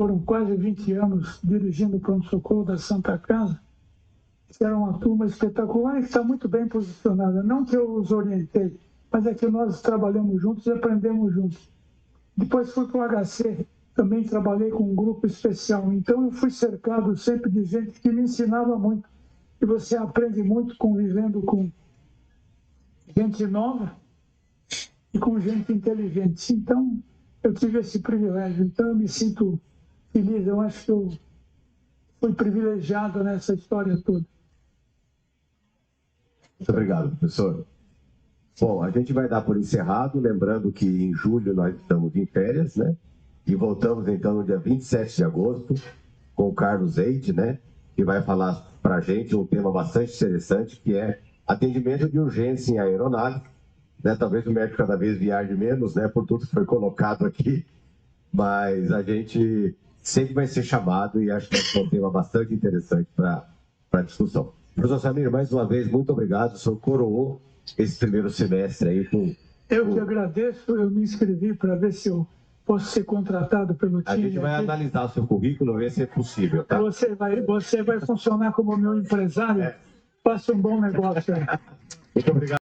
foram quase 20 anos dirigindo o pronto-socorro da Santa Casa, que era uma turma espetacular e que está muito bem posicionada. Não que eu os orientei, mas é que nós trabalhamos juntos e aprendemos juntos. Depois fui para o HC, também trabalhei com um grupo especial. Então eu fui cercado sempre de gente que me ensinava muito. E você aprende muito convivendo com gente nova e com gente inteligente. Então eu tive esse privilégio. Então eu me sinto feliz. Eu acho que eu fui privilegiado nessa história toda. Muito obrigado, professor. Bom, a gente vai dar por encerrado, lembrando que em julho nós estamos em férias, né? E voltamos então no dia 27 de agosto com o Carlos Eide, né? Que vai falar para a gente um tema bastante interessante, que é atendimento de urgência em aeronave, né? Talvez o médico cada vez viaje menos, né? Por tudo que foi colocado aqui, mas a gente sempre vai ser chamado e acho que é um tema bastante interessante para a discussão. Professor Samir, mais uma vez, muito obrigado. O senhor coroou esse primeiro semestre aí com... Eu que agradeço, eu me inscrevi para ver se eu posso ser contratado pelo time. A gente vai analisar o seu currículo, ver se é possível, tá? Você vai funcionar como meu empresário. Faça um bom negócio aí. Muito obrigado.